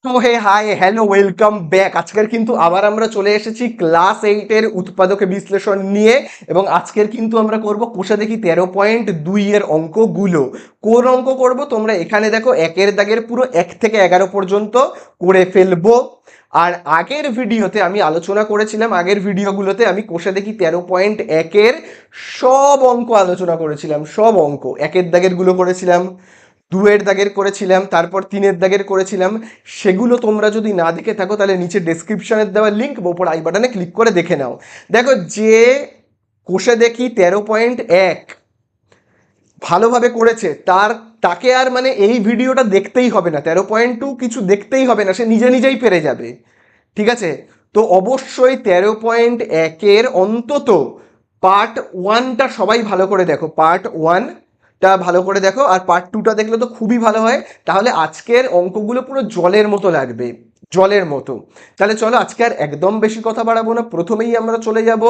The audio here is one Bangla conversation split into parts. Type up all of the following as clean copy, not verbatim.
তো হে হাই হ্যালো ওয়েলকাম ব্যাক। আজকের কিন্তু আবার আমরা চলে এসেছি ক্লাস 8-এর উৎপাদকে বিশ্লেষণ নিয়ে, এবং আজকের কিন্তু আমরা করব কোষে দেখি 13.2 এর অঙ্কগুলো। কোন অঙ্ক করব তোমরা এখানে দেখো, একের দাগের পুরো 1 থেকে 11 পর্যন্ত করে ফেলবো। আর আগের ভিডিওতে আমি আলোচনা করেছিলাম, আগের ভিডিওগুলোতে আমি কোষে দেখি 13.1-এর সব অঙ্ক আলোচনা করেছিলাম, সব অঙ্ক একের দাগের গুলো করেছিলাম, দুয়ের দাগের করেছিলাম, তারপর তিনের দাগের করেছিলাম। সেগুলো তোমরা যদি না দেখে থাকো তাহলে নিচে ডেসক্রিপশনের দেওয়া লিঙ্ক বা উপর আই বাটনে ক্লিক করে দেখে নাও। দেখো, যে কোষে দেখি 13.1 ভালোভাবে করেছে তাকে আর মানে এই ভিডিওটা দেখতেই হবে না, 13.2 কিছু দেখতেই হবে না, সে নিজে নিজেই পেরে যাবে। ঠিক আছে? তো অবশ্যই 13.1-এর অন্তত পার্ট 1টা সবাই ভালো করে দেখো, পার্ট 1টা ভালো করে দেখো, আর পার্ট 2টা দেখলে তো খুবই ভালো হয়। তাহলে আজকের অঙ্কগুলো পুরো জলের মতো লাগবে, জলের মতো। তাহলে চলো, আজকে আর একদম বেশি কথা বাড়াবো না, প্রথমেই আমরা চলে যাব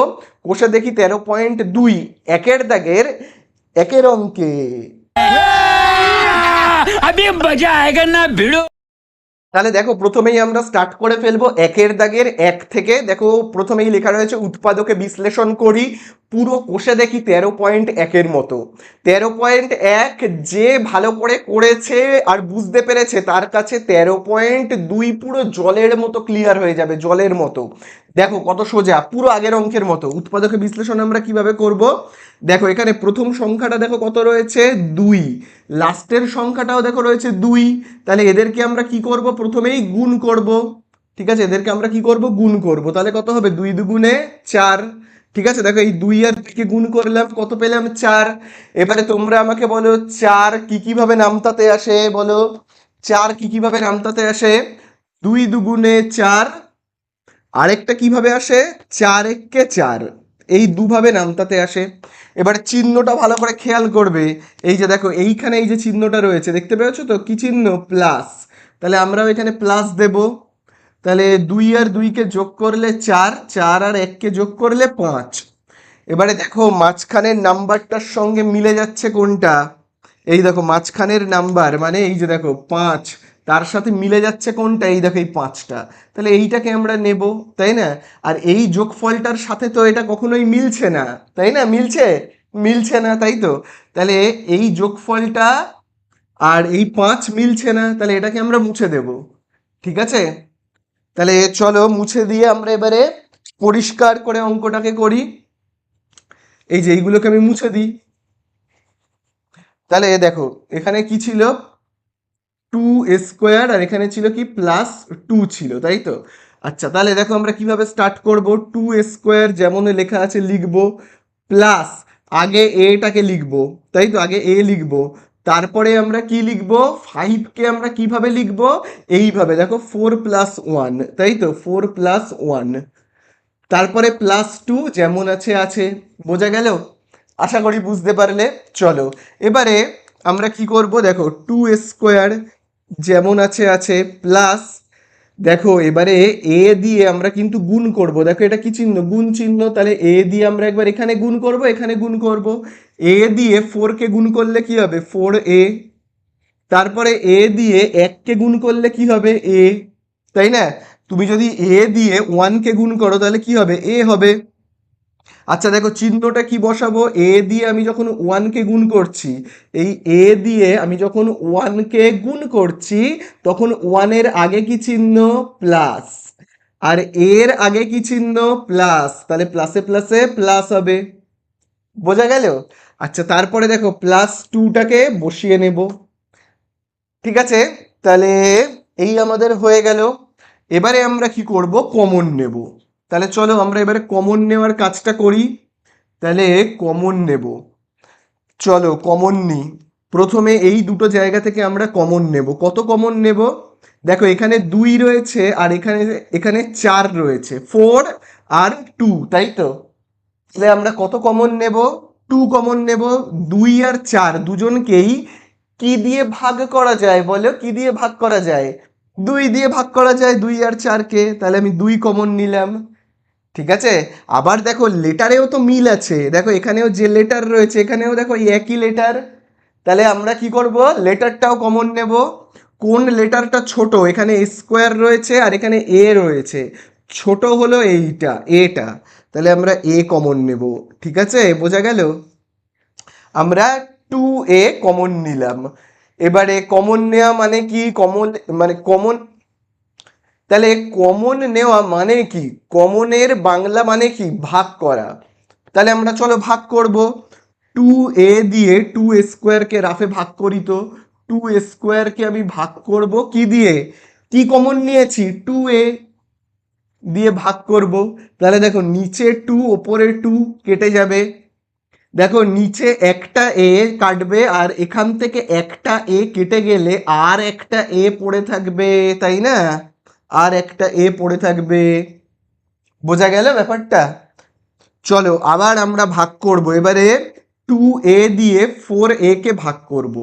কোষে দেখি 13.2 একের দাগের একের অঙ্কে। अभी मजा आएगा ना भिड़ो। তাহলে দেখো, প্রথমেই আমরা স্টার্ট করে ফেলবো একের দাগের 1 থেকে। দেখো, প্রথমেই লেখা রয়েছে উৎপাদকে বিশ্লেষণ করি। পুরো কোষে দেখি 13.1-এর মতো। 13.1 যে ভালো করে করেছে আর বুঝতে পেরেছে তার কাছে 13.2 পুরো জলের মতো ক্লিয়ার হয়ে যাবে, জলের মতো। দেখো কত সোজা, পুরো আগের অঙ্কের মতো। উৎপাদকে বিশ্লেষণ আমরা কিভাবে করব? দেখো, এখানে প্রথম সংখ্যাটা দেখো কত রয়েছে, 2। লাস্টের সংখ্যাটাও দেখো রয়েছে 2। তাহলে এদেরকে আমরা কি করব, প্রথমেই গুণ করব। ঠিক আছে, এদেরকে আমরা কি করব, গুণ করব। তাহলে কত হবে, 2 দুগুণে 4। ঠিক আছে, দেখো এই 2 আর 2 কে গুণ করলাম, কত পেলাম, 4। এবারে তোমরা আমাকে বলো 4 কি কিভাবে নামতাতে আসে, বলো 4 কি কিভাবে নামতাতে আসে। 2 দুগুণে 4, আরেকটা কিভাবে আসে, 4 একে 4, এই দুভাবে নামতাতে আসে। এবার চিহ্নটা ভালো করে খেয়াল করবে। এই যে দেখো, এইখানে এই যে চিহ্নটা রয়েছে, দেখতে পেয়েছো তো, কি চিহ্ন, প্লাস। তাহলে আমরাও এখানে প্লাস দেব। তাহলে 2 আর 2কে যোগ করলে 4, 4 আর 1কে যোগ করলে 5। এবারে দেখো মাঝখানের নাম্বারটার সঙ্গে মিলে যাচ্ছে কোনটা, এই দেখো মাঝখানের নাম্বার মানে এই যে দেখো 5, তার সাথে মিলে যাচ্ছে কোনটা, এই দেখো এই 5টা। তাহলে এইটাকে আমরা নেব, তাই না? আর এই যোগফলটার সাথে তো এটা কখনোই মিলছে না, তাই না? মিলছে, মিলছে না, তাই তো। তাহলে এই যোগফলটা আর এই 5 মিলছে না, তাহলে এটাকে আমরা মুছে দেব। ঠিক আছে? তাহলে চলো মুছে দিয়ে আমরা এবারে পরিষ্কার করে অঙ্কটাকে করি। এই যে এইগুলোকে আমি মুছে দিই। তাহলে দেখো, এখানে কি ছিল, 2 স্কোয়ার, আর এখানে ছিল কি, +2 ছিল, তাই তো। আচ্ছা, তাহলে দেখো আমরা কিভাবে স্টার্ট করব। 2 স্কোয়ার যেমন লেখা আছে লিখবো, প্লাস আগে এটাকে লিখবো, তাই তো, আগে এ লিখবো। তারপরে আমরা কি লিখবো, 5কে আমরা কিভাবে লিখবো, এইভাবে দেখো, 4+1, তাই তো, 4+1। তারপরে +2 যেমন আছে আছে। বোঝা গেল? আশা করি বুঝতে পারলে। চলো এবারে আমরা কি করব, দেখো 2 স্কোয়ার যেমন আছে আছে, প্লাস দেখো এবারে এ দিয়ে আমরা কিন্তু গুণ করব। দেখো এটা কি চিহ্ন, গুণ চিহ্ন। তাহলে এ দিয়ে আমরা একবার এখানে গুণ করব, এখানে গুণ করব। এ দিয়ে 4কে গুণ করলে কি হবে, 4a। তারপরে এ দিয়ে 1কে গুণ করলে কি হবে, এ, তাই না? তুমি যদি এ দিয়ে 1কে গুণ করো তাহলে কি হবে, এ হবে। আচ্ছা দেখো, চিহ্নটা কি বসাবো, এ দিয়ে আমি যখন 1কে গুণ করছি, এই এ দিয়ে আমি যখন 1কে গুণ করছি, তখন 1-এর আগে কি চিহ্ন, প্লাস, আর এর আগে কি চিহ্ন, প্লাস। তাহলে প্লাসে প্লাসে প্লাস হবে। বোঝা গেল? আচ্ছা, তারপরে দেখো +2টাকে বসিয়ে নেব। ঠিক আছে? তাহলে এই আমাদের হয়ে গেল। এবারে আমরা কি করব, কমন নেব। তাহলে চলো আমরা এবারে কমন নেওয়ার কাজটা করি। তাহলে কমন নেব, চলো কমন নিই। প্রথমে এই দুটো জায়গা থেকে আমরা কমন নেব। কত কমন নেব, দেখো এখানে 2 রয়েছে, আর এখানে এখানে 4 রয়েছে, 4 আর 2, তাই তো। তাহলে আমরা কত কমন নেব, 2 কমন নেব। 2 আর 4 দুজনকেই কি দিয়ে ভাগ করা যায়, বলো কি দিয়ে ভাগ করা যায়, 2 দিয়ে ভাগ করা যায় 2 আর 4কে। তাহলে আমি 2 কমন নিলাম। ঠিক আছে? আবার দেখো লেটারেও তো মিল আছে, দেখো এখানেও যে লেটার রয়েছে এখানেও দেখো এই একই লেটার। তাহলে আমরা কি করব, লেটারটাও কমন নেব। কোন লেটারটা ছোট, এখানে স্কোয়ার রয়েছে আর এখানে এ রয়েছে, ছোট হলো এইটা এটা, তাহলে আমরা এ কমন নেব। ঠিক আছে, বোঝা গেল? আমরা 2a কমন নিলাম। এবারে কমন নেওয়া মানে কি, কমন মানে কমন, তাহলে কমন নেওয়া মানে কি, কমনের বাংলা মানে কি, ভাগ করা। তাহলে আমরা চলো ভাগ করব। 2a দিয়ে 2 স্কোয়ারকে রাফে ভাগ করি তো। 2 স্কোয়ারকে আমি ভাগ করব কি দিয়ে, কি কমন নিয়েছি, 2a দিয়ে ভাগ করব। তাহলে দেখো নিচে 2 ওপরে 2 কেটে যাবে। দেখো নিচে একটা এ কাটবে আর এখান থেকে একটা এ কেটে গেলে আর একটা এ পড়ে থাকবে, তাই না? আর একটা এ পড়ে থাকবে। বোঝা গেল ব্যাপারটা? চলো আবার আমরা ভাগ করব। এবারে 2a দিয়ে 4a কে ভাগ করব।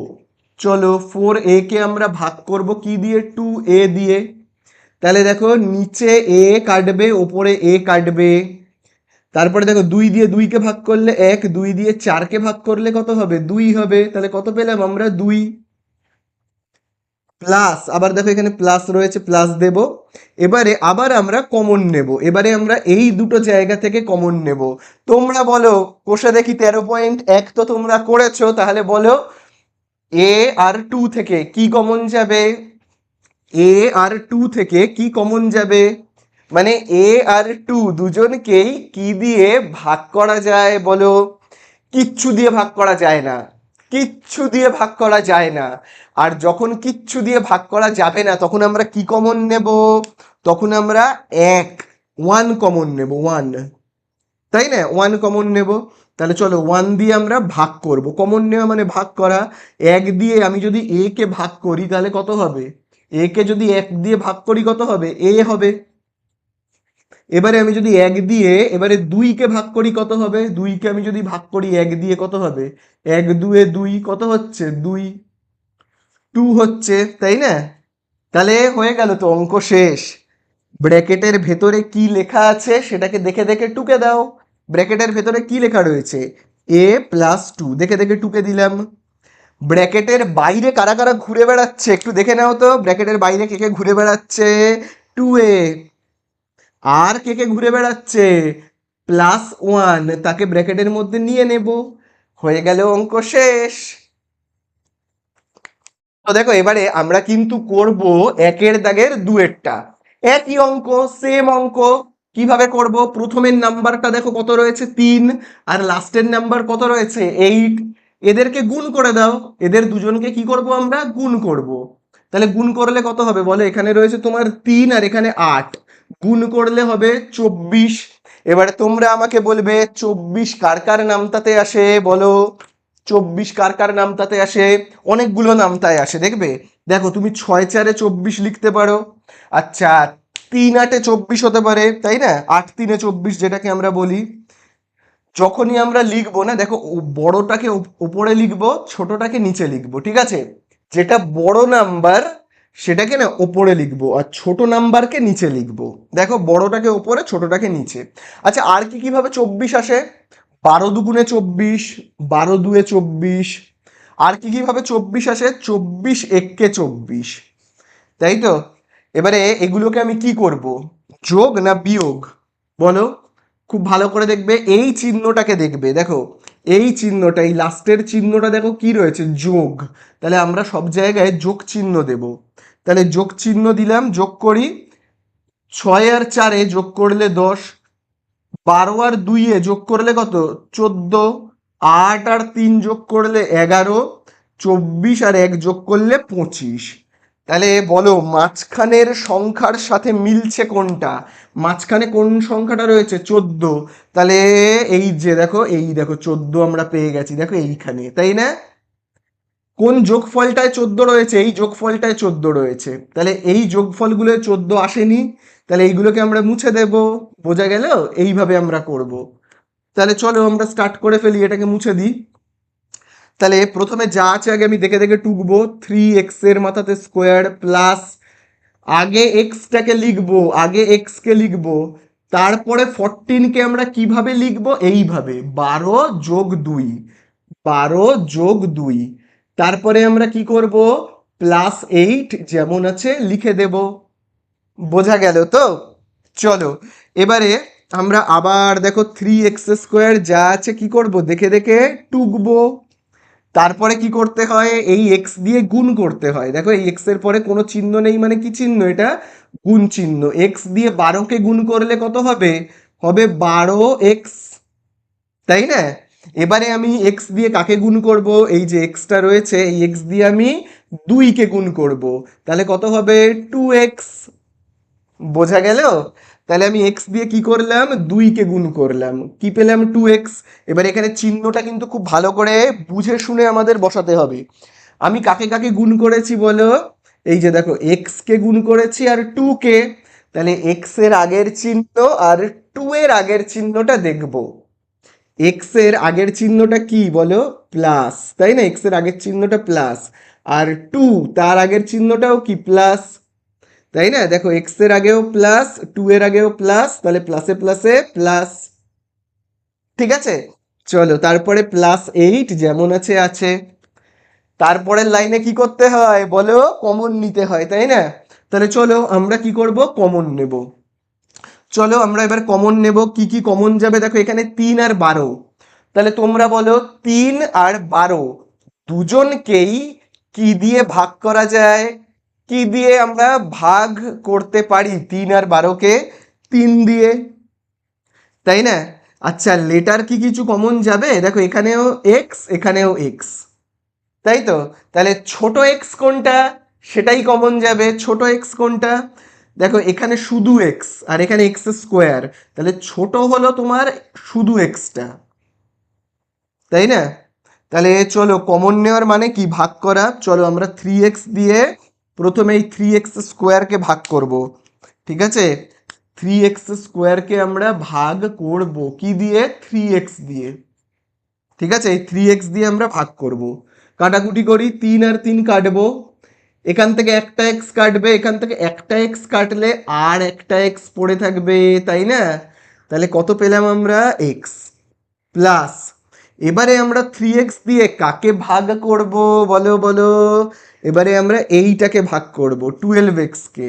চলো 4a কে আমরা ভাগ করব কি দিয়ে, 2a দিয়ে। তাহলে দেখো নিচে এ কাটবে ওপরে এ কাটবে। তারপরে দেখো 2 দিয়ে 2কে ভাগ করলে 1, 2 দিয়ে 4কে ভাগ করলে কত হবে, 2 হবে। তাহলে কত পেলাম আমরা, 2। প্লাস আবার দেখো এখানে প্লাস রয়েছে, প্লাস দেব। এবারে আবার আমরা কমন নেব। এবারে আমরা এই দুটো জায়গা থেকে কমন নেব। তোমরা বলো, কোষে দেখি 13.1 তো তোমরা করেছো, তাহলে বলো এ আর 2 থেকে কি কমন যাবে, এ আর 2 থেকে কি কমন যাবে, মানে এ আর 2 দুজনকেই কি দিয়ে ভাগ করা যায় বলো? কিচ্ছু দিয়ে ভাগ করা যায় না, কিচ্ছু দিয়ে ভাগ করা যায় না। আর যখন কিচ্ছু দিয়ে ভাগ করা যাবে না তখন আমরা কি কমন নেব, তখন আমরা ওয়ান কমন নেব, ওয়ান, তাই না? ওয়ান কমন নেব। তাহলে চলো 1 দিয়ে আমরা ভাগ করব, কমন নেওয়া মানে ভাগ করা। 1 দিয়ে আমি যদি এ কে ভাগ করি তাহলে কত হবে, এ কে যদি 1 দিয়ে ভাগ করি কত হবে, এ হবে। এবারে আমি যদি 1 দিয়ে এবারে 2 কে ভাগ করি কত হবে, 2 কে আমি যদি ভাগ করি 1 দিয়ে কত হবে, 1 2 2 কত হচ্ছে, 2, 2 হচ্ছে, তাই না? তাহলে হয়ে গেল তো, অঙ্ক শেষ। ব্র্যাকেটের ভেতরে কি লেখা আছে সেটাকে দেখে দেখে টুকে দাও। ব্র্যাকেটের ভেতরে কি লেখা রয়েছে, a+2, দেখে দেখে টুকে দিলাম। ব্র্যাকেটের বাইরে কারা কারা ঘুরে বেড়াচ্ছে একটু দেখে নাও তো, ব্র্যাকেটের বাইরে কে কে ঘুরে বেড়াচ্ছে, 2a। আর কে কে ঘুরে বেড়াচ্ছে, +1, তাকে ব্র্যাকেটের মধ্যে নিয়ে নেব। হয়ে গেল, অঙ্ক শেষ। তো দেখো এবারে আমরা কিন্তু করব একের দাগের দুয়েরটা, একই অঙ্ক, সেম অঙ্ক। কিভাবে করব, প্রথমের নাম্বারটা দেখো কত রয়েছে, 3, আর লাস্টের নাম্বার কত রয়েছে, 8। এদেরকে গুণ করে দাও, এদের দুজনকে কি করব আমরা, গুণ করব। তাহলে গুণ করলে কত হবে বলো, এখানে রয়েছে তোমার 3 আর এখানে 8, গুণ করলে হবে 24। এবারে তোমরা আমাকে বলবে 24 কার কার নামতাতে আসে বলো, 24 কার কার নামতাতে আসে, অনেকগুলো নামতায় আসে দেখবে। দেখো তুমি 6 4 24 লিখতে পারো, আচ্ছা 3 8 24 হতে পারে, তাই না, 8 3 24 যেটাকে আমরা বলি। যখনই আমরা লিখবো না দেখো, বড়টাকে উপরে লিখবো, ছোটটাকে নিচে লিখবো, ঠিক আছে? যেটা বড় নাম্বার সেটাকে না ওপরে লিখবো আর ছোট নাম্বারকে নিচে লিখবো। দেখো বড়টাকে ওপরে ছোটটাকে নিচে। আচ্ছা আর কি কিভাবে 24 আসে, 12 দুগুণে 24, 12 দুয়ে 24। আর কি কিভাবে 24 আসে, 24 একে 24, তাই তো? এবারে এগুলোকে আমি কি করব, যোগ না বিয়োগ বলো? খুব ভালো করে দেখবে, এই চিহ্নটাকে দেখবে, দেখো এই চিহ্নটা, এই লাস্টের চিহ্নটা দেখো কি রয়েছে, যোগ। তাহলে আমরা সব জায়গায় যোগ চিহ্ন দেব। তাহলে যোগ চিহ্ন দিলাম, যোগ করি। 6 আর 4 যোগ করলে 10, 12 আর 2 যোগ করলে কত, 14, 8 আর 3 যোগ করলে 11, 24 আর 1 যোগ করলে 25। তাহলে বলো মাঝখানের সংখ্যার সাথে মিলছে কোনটা, মাঝখানে কোন সংখ্যাটা রয়েছে, 14। তাহলে এই যে দেখো, এই দেখো 14 আমরা পেয়ে গেছি, দেখো এইখানে, তাই না? কোন যোগফলটায় 14 রয়েছে, এই যোগফলটায় 14 রয়েছে। তাহলে এই যোগফলগুলো 14 আসেনি, তাহলে এইগুলোকে আমরা মুছে দেব। বোঝা গেল? এইভাবে আমরা করব। তাহলে চলো আমরা স্টার্ট করে ফেলি, এটাকে মুছে দিই। তাহলে প্রথমে যা আছে আগে আমি দেখে দেখে টুকবো। 3x এর মাথাতে স্কোয়ার প্লাস, আগে এক্সটাকে লিখবো, আগে এক্স কে লিখবো, তারপরে 14কে আমরা কিভাবে লিখবো, এইভাবে 12 যোগ 2, 12 যোগ 2। তারপরে আমরা কি করব, +8 যেমন আছে লিখে দেব। বোঝা গেল তো? চলো এবারে আমরা আবার দেখো 3x² যা আছে কি করব, দেখে দেখে টুকবো। তারপরে কি করতে হয়, এই এক্স দিয়ে গুণ করতে হয়। দেখো এই এক্স এর পরে কোনো চিহ্ন নেই, মানে কি চিহ্ন এটা, গুণ চিহ্ন। এক্স দিয়ে 12কে গুণ করলে কত হবে, হবে 12x, তাই না? এবারে আমি এক্স দিয়ে কাকে গুণ করব, এই যে এক্সটা রয়েছে এই এক্স দিয়ে আমি 2কে গুণ করব, তাহলে কত হবে 2x। বোঝা গেল? তাহলে আমি এক্স দিয়ে কি করলাম, 2কে গুণ করলাম, কি পেলাম 2x। এবার এখানে চিহ্নটা কিন্তু খুব ভালো করে বুঝে শুনে আমাদের বসাতে হবে। আমি কাকে কাকে গুণ করেছি বলো, এই যে দেখো এক্স কে গুণ করেছি আর 2কে, তাহলে এক্স এর আগের চিহ্ন আর 2 এর আগের চিহ্নটা দেখব। এক্স এর আগের চিহ্নটা কি বলো, প্লাস, তাই না? এক্স এর আগের চিহ্নটা প্লাস, আর 2 তার আগের চিহ্নটাও কি প্লাস, তাই না? দেখো এক্স এর আগেও প্লাস, 2 এর আগেও প্লাস, তাহলে প্লাসে প্লাসে প্লাস। ঠিক আছে, চলো তারপরে +8 যেমন আছে আছে। তারপরের লাইনে কি করতে হয় বলো, কমন নিতে হয়, তাই না? তাহলে চলো আমরা কি করব, কমন নেব। চলো আমরা এবার কমন নেব, কি কি কমন যাবে, দেখো এখানে 3 আর 12, তাহলে তোমরা বলো 3 আর 12 দুজনকেই কি দিয়ে ভাগ করা যায়, কি দিয়ে আমরা ভাগ করতে পারি 3 আর 12কে, 3 দিয়ে, তাই না? আচ্ছা লেটার কি কিছু কমন যাবে, দেখো এখানেও এক্স এখানেও এক্স, তাই তো? তাহলে ছোট এক্স কোনটা, সেটাই কমন যাবে। ছোট এক্স কোনটা, দেখো এখানে শুধু এক্স আর এখানে x², তাহলে ছোট হলো তোমার শুধু এক্সটা, তাই না? তাহলে চলো কমন নেওয়ার মানে কি, ভাগ করা। চলো আমরা 3x দিয়ে প্রথমে এই 3x² ভাগ করব। ঠিক আছে, 3x² আমরা ভাগ করব কি দিয়ে, 3x দিয়ে। ঠিক আছে, এই 3x দিয়ে আমরা ভাগ করব। কাটাকুটি করি, 3 আর 3 কাটবো, এখান থেকে একটা এক্স কাটবে, এখান থেকে একটা এক্স কাটলে আর একটা এক্স পড়ে থাকবে, তাই না? তাহলে কত পেলাম আমরা, এক্স প্লাস, এবারে আমরা 3x দিয়ে কাকে ভাগ করব বলো বলো, এবারে আমরা এইটাকে ভাগ করব 12x কে,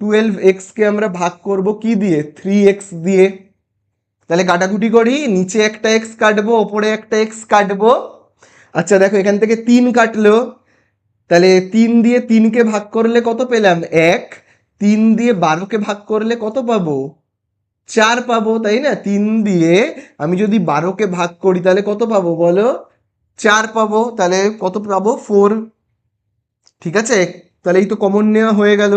12x কে আমরা ভাগ করব কি দিয়ে, 3x দিয়ে। তাহলে কাটাকুটি করি, নিচে একটা এক্স কাটবো, ওপরে একটা এক্স কাটবো। আচ্ছা দেখো এখান থেকে 3 কাটলো, তাহলে 3 দিয়ে 3কে ভাগ করলে কত পেলাম, 1। 3 দিয়ে 12কে ভাগ করলে কত পাবো, 4 পাবো, তাই না? 3 দিয়ে আমি যদি 12কে ভাগ করি তাহলে কত পাবো বলো, 4 পাবো, তাহলে কত পাবো, 4। ঠিক আছে, তাহলে এই তো কমন নেওয়া হয়ে গেল।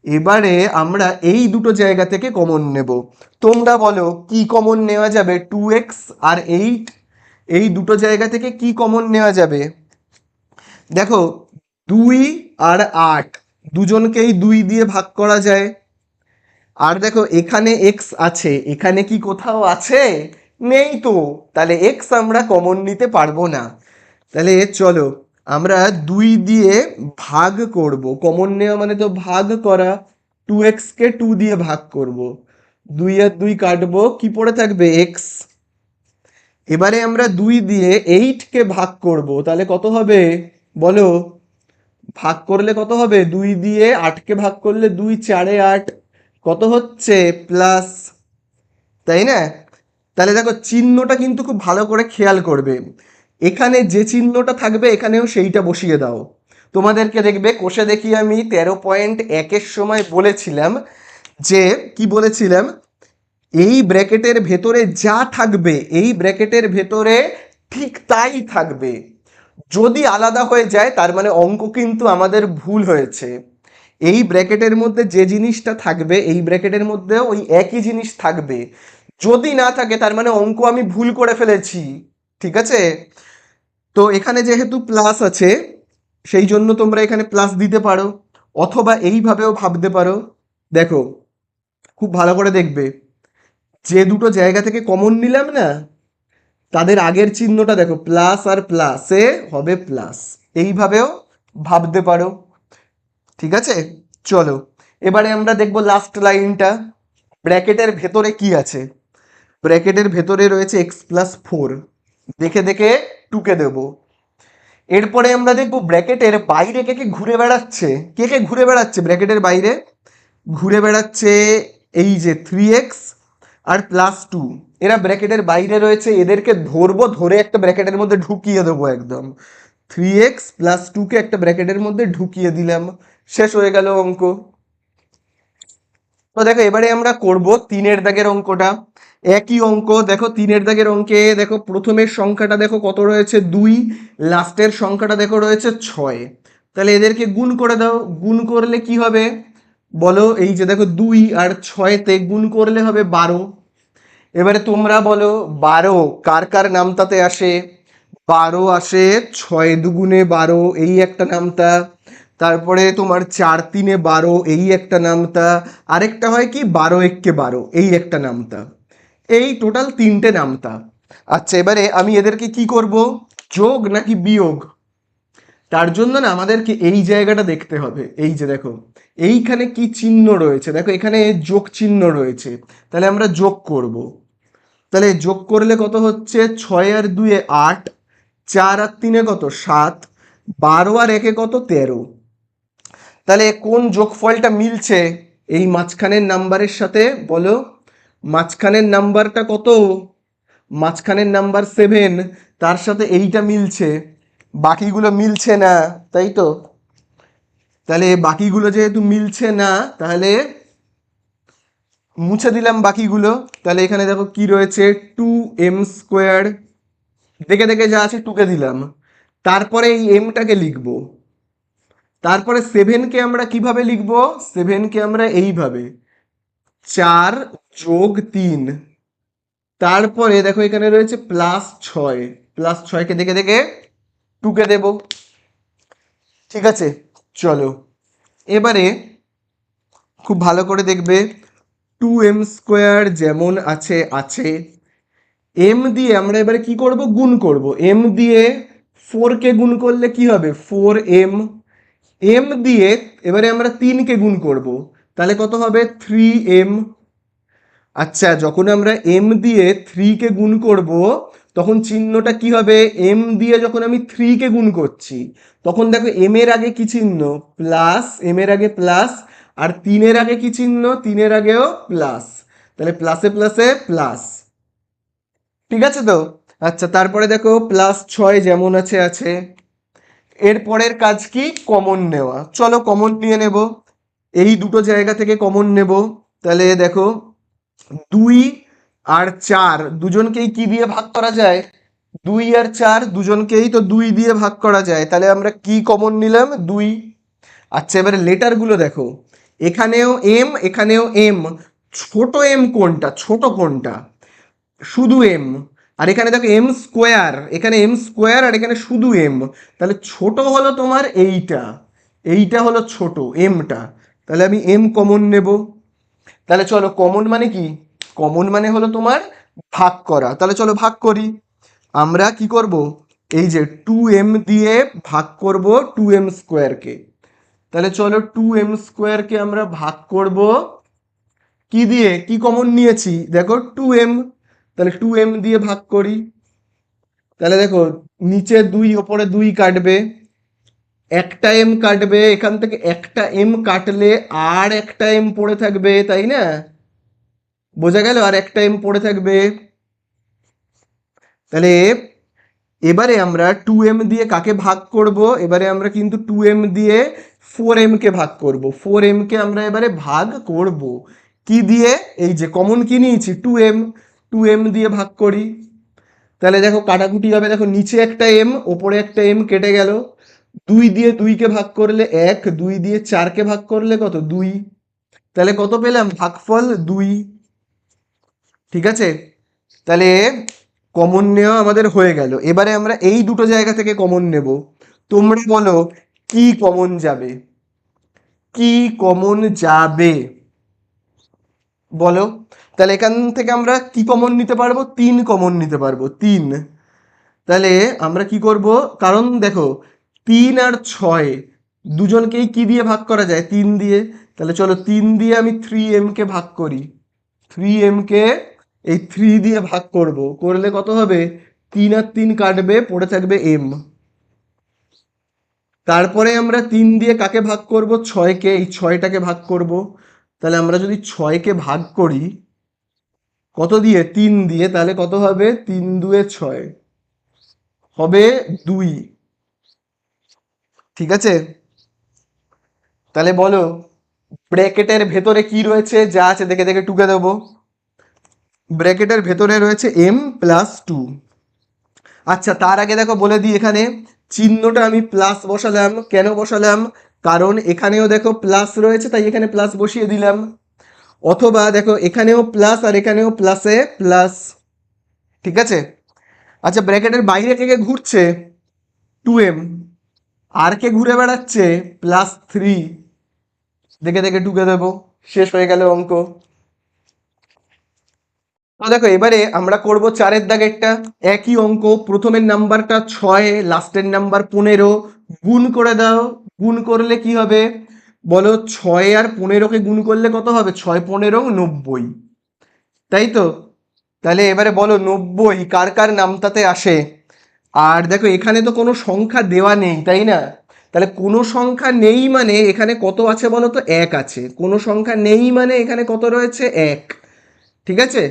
এবারে আমরা এই দুটো জায়গা থেকে কমন নেব। তোমরা বলো কি কমন নেওয়া যাবে, 2x আর 8, এই দুটো জায়গা থেকে কি কমন নেওয়া যাবে। দেখো 2 আর 8 দুজনকেই 2 দিয়ে ভাগ করা যায়। আর দেখো এখানে এক্স আছে, এখানে কি কোথাও আছে, নেই তো, তাহলে এক্স আমরা কমন নিতে পারবো না। তাহলে চলো আমরা 2 দিয়ে ভাগ করব, কমন নেওয়া মানে তো ভাগ করা, 2x কে 2 দিয়ে ভাগ করব, 2 আর 2 কাটবো, কি পড়ে থাকবে এক্স। এবারে আমরা 2 দিয়ে 8কে ভাগ করব, তাহলে কত হবে বলো, ভাগ করলে কত হবে, 2 দিয়ে 8কে ভাগ করলে 2 4 8, কত হচ্ছে প্লাস, তাই না? তাহলে দেখো চিহ্নটা কিন্তু খুব ভালো করে খেয়াল করবে, এখানে যে চিহ্নটা থাকবে এখানেও সেইটা বসিয়ে দাও। তোমাদেরকে দেখবে কোষে দেখি আমি 13.1-এর সময় বলেছিলাম যে, কি বলেছিলাম, এই ব্র্যাকেটের ভেতরে যা থাকবে এই ব্র্যাকেটের ভেতরে ঠিক তাই থাকবে, যদি আলাদা হয়ে যায় তার মানে অঙ্ক কিন্তু আমাদের ভুল হয়েছে। এই ব্র্যাকেটের মধ্যে যে জিনিসটা থাকবে এই ব্র্যাকেটের মধ্যে ওই একই জিনিস থাকবে, যদি না থাকে তার মানে অঙ্ক আমি ভুল করে ফেলেছি। ঠিক আছে, তো এখানে যেহেতু প্লাস আছে সেই জন্য তোমরা এখানে প্লাস দিতে পারো, অথবা এইভাবেও ভাবতে পারো। দেখো খুব ভালো করে দেখবে, যে দুটো জায়গা থেকে কমন নিলাম না তাদের আগের চিহ্নটা দেখো, প্লাস আর প্লাসে হবে প্লাস, এইভাবেও ভাবতে পারো। ঠিক আছে, চলো এবারে আমরা দেখব লাস্ট লাইনটা, ব্র্যাকেটের ভেতরে কি আছে। ব্র্যাকেটের ভেতরে রয়েছে x+4, দেখে দেখে টুকে দেব। এরপরে আমরা দেখবো ব্র্যাকেটের বাইরে কে কে ঘুরে বেড়াচ্ছে। কে কে ঘুরে বেড়াচ্ছে ব্র্যাকেটের বাইরে? ঘুরে বেড়াচ্ছে এই যে 3x আর +2, এরা ব্র্যাকেটের বাইরে রয়েছে, এদেরকে ধরবো, ধরে একটা ব্র্যাকেটের মধ্যে ঢুকিয়ে দেবো একদম। 3x+2 কে একটা ব্র্যাকেটের মধ্যে ঢুকিয়ে দিলাম, শেষ হয়ে গেল অঙ্ক। তো দেখো এবারে আমরা করব 3-এর দাগের অঙ্কটা। একই অঙ্ক, দেখো 3-এর দাগের অঙ্কে দেখো প্রথমের সংখ্যাটা দেখো কত রয়েছে 2, লাস্টের সংখ্যাটা দেখো রয়েছে 6। তাহলে এদেরকে গুণ করে দাও, গুণ করলে কি হবে বলো? এই যে দেখো 2 আর 6-তে গুণ করলে হবে 12। এবারে তোমরা বলো 12 কার কার নামতাতে আসে? 12 আসে 6 দুগুণে 12, এই একটা নামতা। তারপরে তোমার 4 3-এ 12, এই একটা নামতা। আরেকটা হয় কি 12 1-কে 12, এই একটা নামতা। এই টোটাল 3টে নামতা। আচ্ছা এবারে আমি এদেরকে কি করব, যোগ নাকি বিয়োগ? তার জন্য না আমাদেরকে এই জায়গাটা দেখতে হবে। এই যে দেখো এইখানে কি চিহ্ন রয়েছে, দেখো এখানে যোগ চিহ্ন রয়েছে, তাহলে আমরা যোগ করব। তাহলে যোগ করলে কত হচ্ছে? 6 আর 2-এ 8, 4 আর 3-এ কত 7, 12 আর 1-এ কত 13। তাহলে কোন যোগফলটা মিলছে এই মাঝখানের নাম্বারের সাথে বলো? মাঝখানের নাম্বারটা কত? মাঝখানের নাম্বার 7, তার সাথে এইটা মিলছে, বাকিগুলো মিলছে না, তাই তো? তাহলে বাকিগুলো যেহেতু মিলছে না, তাহলে মুছে দিলাম বাকিগুলো। তাহলে এখানে দেখো কি রয়েছে 2m², দেখে দেখে যা আছে 2কে দিলাম। তারপরে এই এমটাকে লিখবো। তারপরে 7কে আমরা কিভাবে লিখবো? 7কে আমরা এইভাবে 4 যোগ 3। তারপরে দেখো এখানে রয়েছে +6, +6কে দেখে দেখে 2কে দেব। ঠিক আছে, চলো এবারে খুব ভালো করে দেখবে 2m² যেমন আছে আছে, এম দিয়ে আমরা এবারে কি করব? গুণ করব। এম দিয়ে 4কে গুণ করলে কি হবে? 4m। এম দিয়ে এবারে আমরা 3কে গুণ করব, তাহলে কত হবে? 3m। আচ্ছা যখন আমরা এম দিয়ে 3কে গুণ করব, তখন চিহ্নটা কি হবে? এম দিয়ে যখন আমি 3কে গুণ করছি, তখন দেখো এম এর আগে কি চিহ্ন? প্লাস, এম এর আগে প্লাস। আর 3-এর আগে কি চিহ্ন? 3-এর আগেও প্লাস। তাহলে প্লাসে প্লাসে প্লাস। ঠিক আছে তো? আচ্ছা তারপরে দেখো +6 যেমন আছে আছে। এর পরের কাজ কি? কমন নেওয়া। চলো কমন নিয়ে নেব, এই দুটো জায়গা থেকে কমন নেব। তাহলে দেখো 2 আর 4 দুজনকেই কি দিয়ে ভাগ করা যায়? 2 আর 4 দুজনকেই তো 2 দিয়ে ভাগ করা যায়, তাহলে আমরা কি কমন নিলাম? 2। আচ্ছা এবারে লেটারগুলো দেখো, এখানেও এম এখানেও এম, ছোট এম কোনটা? ছোট কোনটা? শুধু এম। আর এখানে দেখো m², এখানে m² আর এখানে শুধু এম, তাহলে ছোট হলো তোমার এইটা, এইটা হলো ছোট এমটা। তাহলে আমি এম কমন নেব। তাহলে চলো কমন মানে কি? কমন মানে হলো তোমার ভাগ করা। তাহলে চলো ভাগ করি। আমরা কি করব? এই যে 2m দিয়ে ভাগ করব 2m²কে। তাহলে চলো 2m²কে আমরা ভাগ করব কি দিয়ে? কি কমন নিয়েছি? দেখো 2m। তাহলে 2m দিয়ে ভাগ করি। তাহলে দেখো নিচে 2 ওপরে 2 কাটবে, একটা এম কাটবে, এখান থেকে একটা এম কাটলে আর একটা এম পড়ে থাকবে, তাই না? বোঝা গেল? আর একটা এম পড়ে থাকবে। তাহলে এবারে আমরা 2m দিয়ে কাকে ভাগ করব? এবারে আমরা কিন্তু 2m দিয়ে 4m কে ভাগ করব। 4m কে আমরা এবারে ভাগ করব কি দিয়ে? এই যে কমন কি নিয়েছি? 2m। 2m দিয়ে ভাগ করি। তাহলে দেখো কাটাকুটি হবে, দেখো নিচে একটা এম ওপরে একটা এম কেটে গেল। 2 দিয়ে 2কে ভাগ করলে 1, 2 দিয়ে 4কে ভাগ করলে কত? 2। তাহলে কত পেলাম? ভাগফল 2। ঠিক আছে, তাহলে কমন নেওয়া আমাদের হয়ে গেল। এবারে আমরা এই দুটো জায়গা থেকে কমন নেব। তোমরা বলো কি কমন যাবে? কি কমন যাবে বলো? তাহলে এখান থেকে আমরা কি কমন নিতে পারবো? 3 কমন নিতে পারবো, 3। তাহলে আমরা কি করব? কারণ দেখো 3 আর 6 দুজনকেই কি দিয়ে ভাগ করা যায়? 3 দিয়ে। তাহলে চলো 3 দিয়ে আমি 3m কে ভাগ করি। 3m কে এই 3 দিয়ে ভাগ করব, করলে কত হবে? 3 আর 3 কাটবে, পড়ে থাকবে m। তারপরে আমরা 3 দিয়ে কাকে ভাগ করব? 6কে, এই 6টাকে ভাগ করব। তাহলে আমরা যদি 6কে ভাগ করি কত দিয়ে? 3 দিয়ে, তাহলে কত হবে? 3 দুয়ে 6 হবে 2। ঠিক আছে, তাহলে বলো ব্র্যাকেটের ভেতরে কি রয়েছে? যা আছে দেখে দেখে টুকে দেবো। ব্র্যাকেটের ভেতরে রয়েছে m+2। আচ্ছা, তার আগে দেখো বলে দিই, এখানে চিহ্নটা আমি প্লাস বসালাম। কেন বসালাম? কারণ এখানেও দেখো প্লাস রয়েছে, তাই এখানে প্লাস বসিয়ে দিলাম। অথবা দেখো এখানেও প্লাস আর এখানেও প্লাসে প্লাস। ঠিক আছে, আচ্ছা ব্র্যাকেটের বাইরে কে কে ঘুরছে? 2m। আর কে ঘুরে বেড়াচ্ছে? +3। দেখে দেখে টুকে দেবো। শেষ হয়ে গেল অঙ্ক। তো দেখো এবারে আমরা করব 4-এর দাগেরটা। একই অঙ্ক, প্রথমের নাম্বারটা 6, লাস্টের নাম্বার 15। গুণ করে দাও। গুণ করলে কি হবে বলো? 6 আর 15কে গুণ করলে কত হবে? 6 15 90। তাই তো? তাহলে এবারে বলো 90 কার কার নামতাতে আসে? আর দেখো এখানে তো কোনো সংখ্যা দেওয়া নেই, তাই না? তাহলে কোনো সংখ্যা নেই মানে এখানে কত আছে বলো তো? 1 আছে। কোনো সংখ্যা নেই মানে এখানে কত রয়েছে? 1। ঠিক আছে,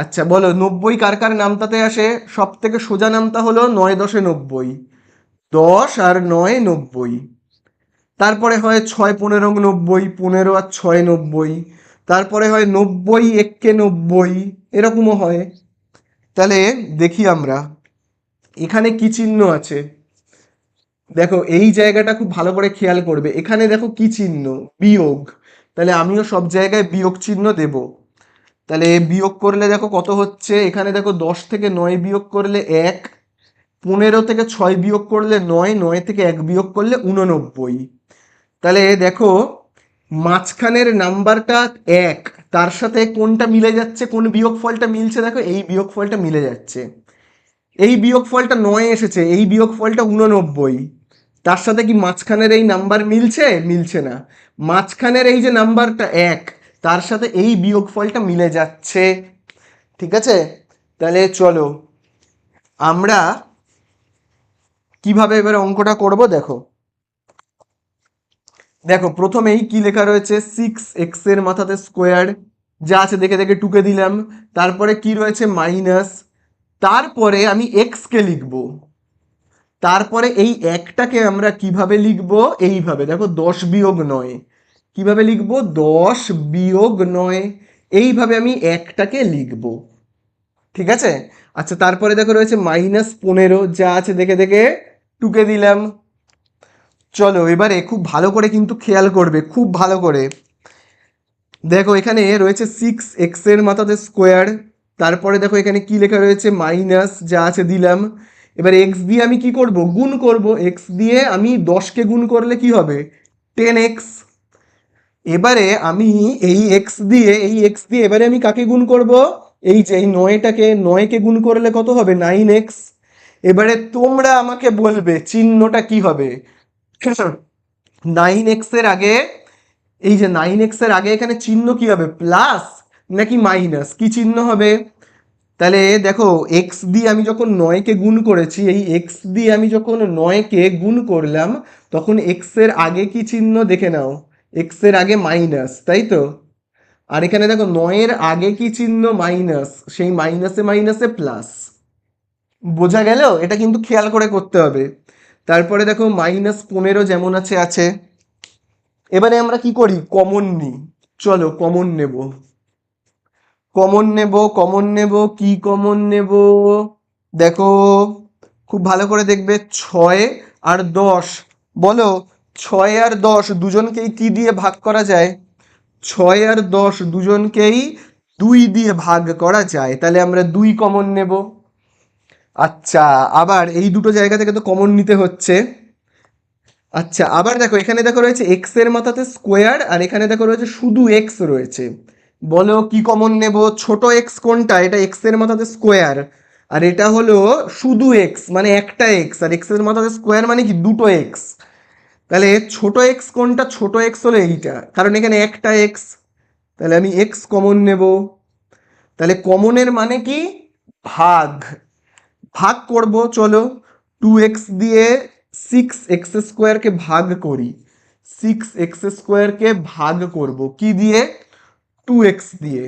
আচ্ছা বলো 90 কার কার নামতাতে আসে? সব থেকে সোজা নামতা হলো 9 10 90। 10 আর 9 90। তারপরে হয় 6 15 90, 15 আর 6 90। তারপরে হয় 90 1 90, এরকমও হয়। তাহলে দেখি আমরা এখানে কি চিহ্ন আছে। দেখো এই জায়গাটা খুব ভালো করে খেয়াল করবে, এখানে দেখো কি চিহ্ন? বিয়োগ। তাহলে আমিও সব জায়গায় বিয়োগ চিহ্ন দেব। তাহলে বিয়োগ করলে দেখো কত হচ্ছে? এখানে দেখো 10 থেকে 9 বিয়োগ করলে 1, 15 থেকে 6 বিয়োগ করলে 9, 9 থেকে 1 বিয়োগ করলে 89। তাহলে দেখো মাঝখানের নাম্বারটা 1, তার সাথে কোনটা মিলে যাচ্ছে? কোন বিয়োগফলটা মিলছে? দেখো এই বিয়োগফলটা মিলে যাচ্ছে। এই বিয়োগফলটা 9 এসেছে, এই বিয়োগফলটা 89। তার সাথে কি মাঝখানের এই নাম্বার মিলছে? মিলছে না। মাঝখানের এই যে নাম্বারটা 1, তার সাথে এই বিয়োগফলটা মিলে যাচ্ছে। ঠিক আছে, তাহলে চলো আমরা কিভাবে এবারে অঙ্কটা করব দেখো। দেখো প্রথমেই কি লেখা রয়েছে? 6x এর মাথাতে স্কোয়ার, যা আছে দেখে দেখে টুকে দিলাম। তারপরে কি রয়েছে? মাইনাস। তারপরে আমি x কে লিখব। তারপরে এই একটাকে আমরা কিভাবে লিখব? এইভাবে দেখো 10 বিয়োগ 9। কিভাবে লিখব? 10 বিয়োগ 9। এইভাবে আমি একটাকে লিখব। ঠিক আছে, আচ্ছা তারপরে দেখো রয়েছে -15, যা আছে দেখে দেখে টুকে দিলাম। চলো এবারে খুব ভালো করে কিন্তু খেয়াল করবে, খুব ভালো করে দেখো। এখানে রয়েছে 6x এর মাথাতে স্কোয়ার, তারপরে দেখো এখানে কি লেখা রয়েছে? মাইনাস, যা আছে দিলাম। এবার x দিয়ে আমি কি করব? গুণ করব। x দিয়ে আমি 10কে গুণ করলে কি হবে? 10x। এবারে আমি এই x দিয়ে এবারে আমি কাকে গুণ করব? এই যে এই 9কে গুণ করলে কত হবে? 9x। এবারে তোমরা আমাকে বলবে চিহ্নটা কি হবে? 9x এর আগে, এই যে 9x এর আগে এখানে চিহ্ন কি হবে? প্লাস নাকি মাইনাস? কি চিহ্ন হবে? তাহলে দেখো x দিয়ে আমি যখন 9কে গুণ করেছি, এই x দিয়ে আমি যখন 9কে গুণ করলাম, তখন x এর আগে কি চিহ্ন দেখে নাও? x এর আগে মাইনাস, তাই তো? আর এখানে দেখো 9 এর আগে কি চিহ্ন? মাইনাস, সেই মাইনাসে মাইনাসে প্লাস। বোঝা গেল? এটা কিন্তু খেয়াল করে করতে হবে। তারপরে দেখো -15 যেমন আছে আছে। এবারে আমরা কি করি? কমন নিই। চলো কমন নেব। কমন নেব কি কমন নেব? দেখো খুব ভালো করে দেখবে, 6 আর 10। বলো 6 আর 10 দুজনকেই কি দিয়ে ভাগ করা যায়? 6 আর 10 দুজনকেই 2 দিয়ে ভাগ করা যায়, তাহলে আমরা 2 কমন নেব। আচ্ছা, আবার এই দুটো জায়গা থেকে তো কমন নিতে হচ্ছে। আচ্ছা আবার দেখো এখানে দেখো রয়েছে x এর মাথাতে স্কোয়ার, আর এখানে দেখো রয়েছে শুধু x রয়েছে। বলো কি কমন নেব? ছোট x কোনটা? এটা x এর মাথাতে স্কোয়ার, আর এটা হলো শুধু x, মানে একটা x। আর x এর মাথাতে স্কোয়ার মানে কি? দুটো x। তাহলে ছোট x কোনটা? ছোট x হলো এইটা, কারণ এখানে একটা x। তাহলে আমি x কমন নেব। তাহলে কমনের মানে কি? ভাগ। ভাগ করব। চলো 2x দিয়ে 6x² ভাগ করি, 6x² ভাগ করব কি দিয়ে, 2x দিয়ে।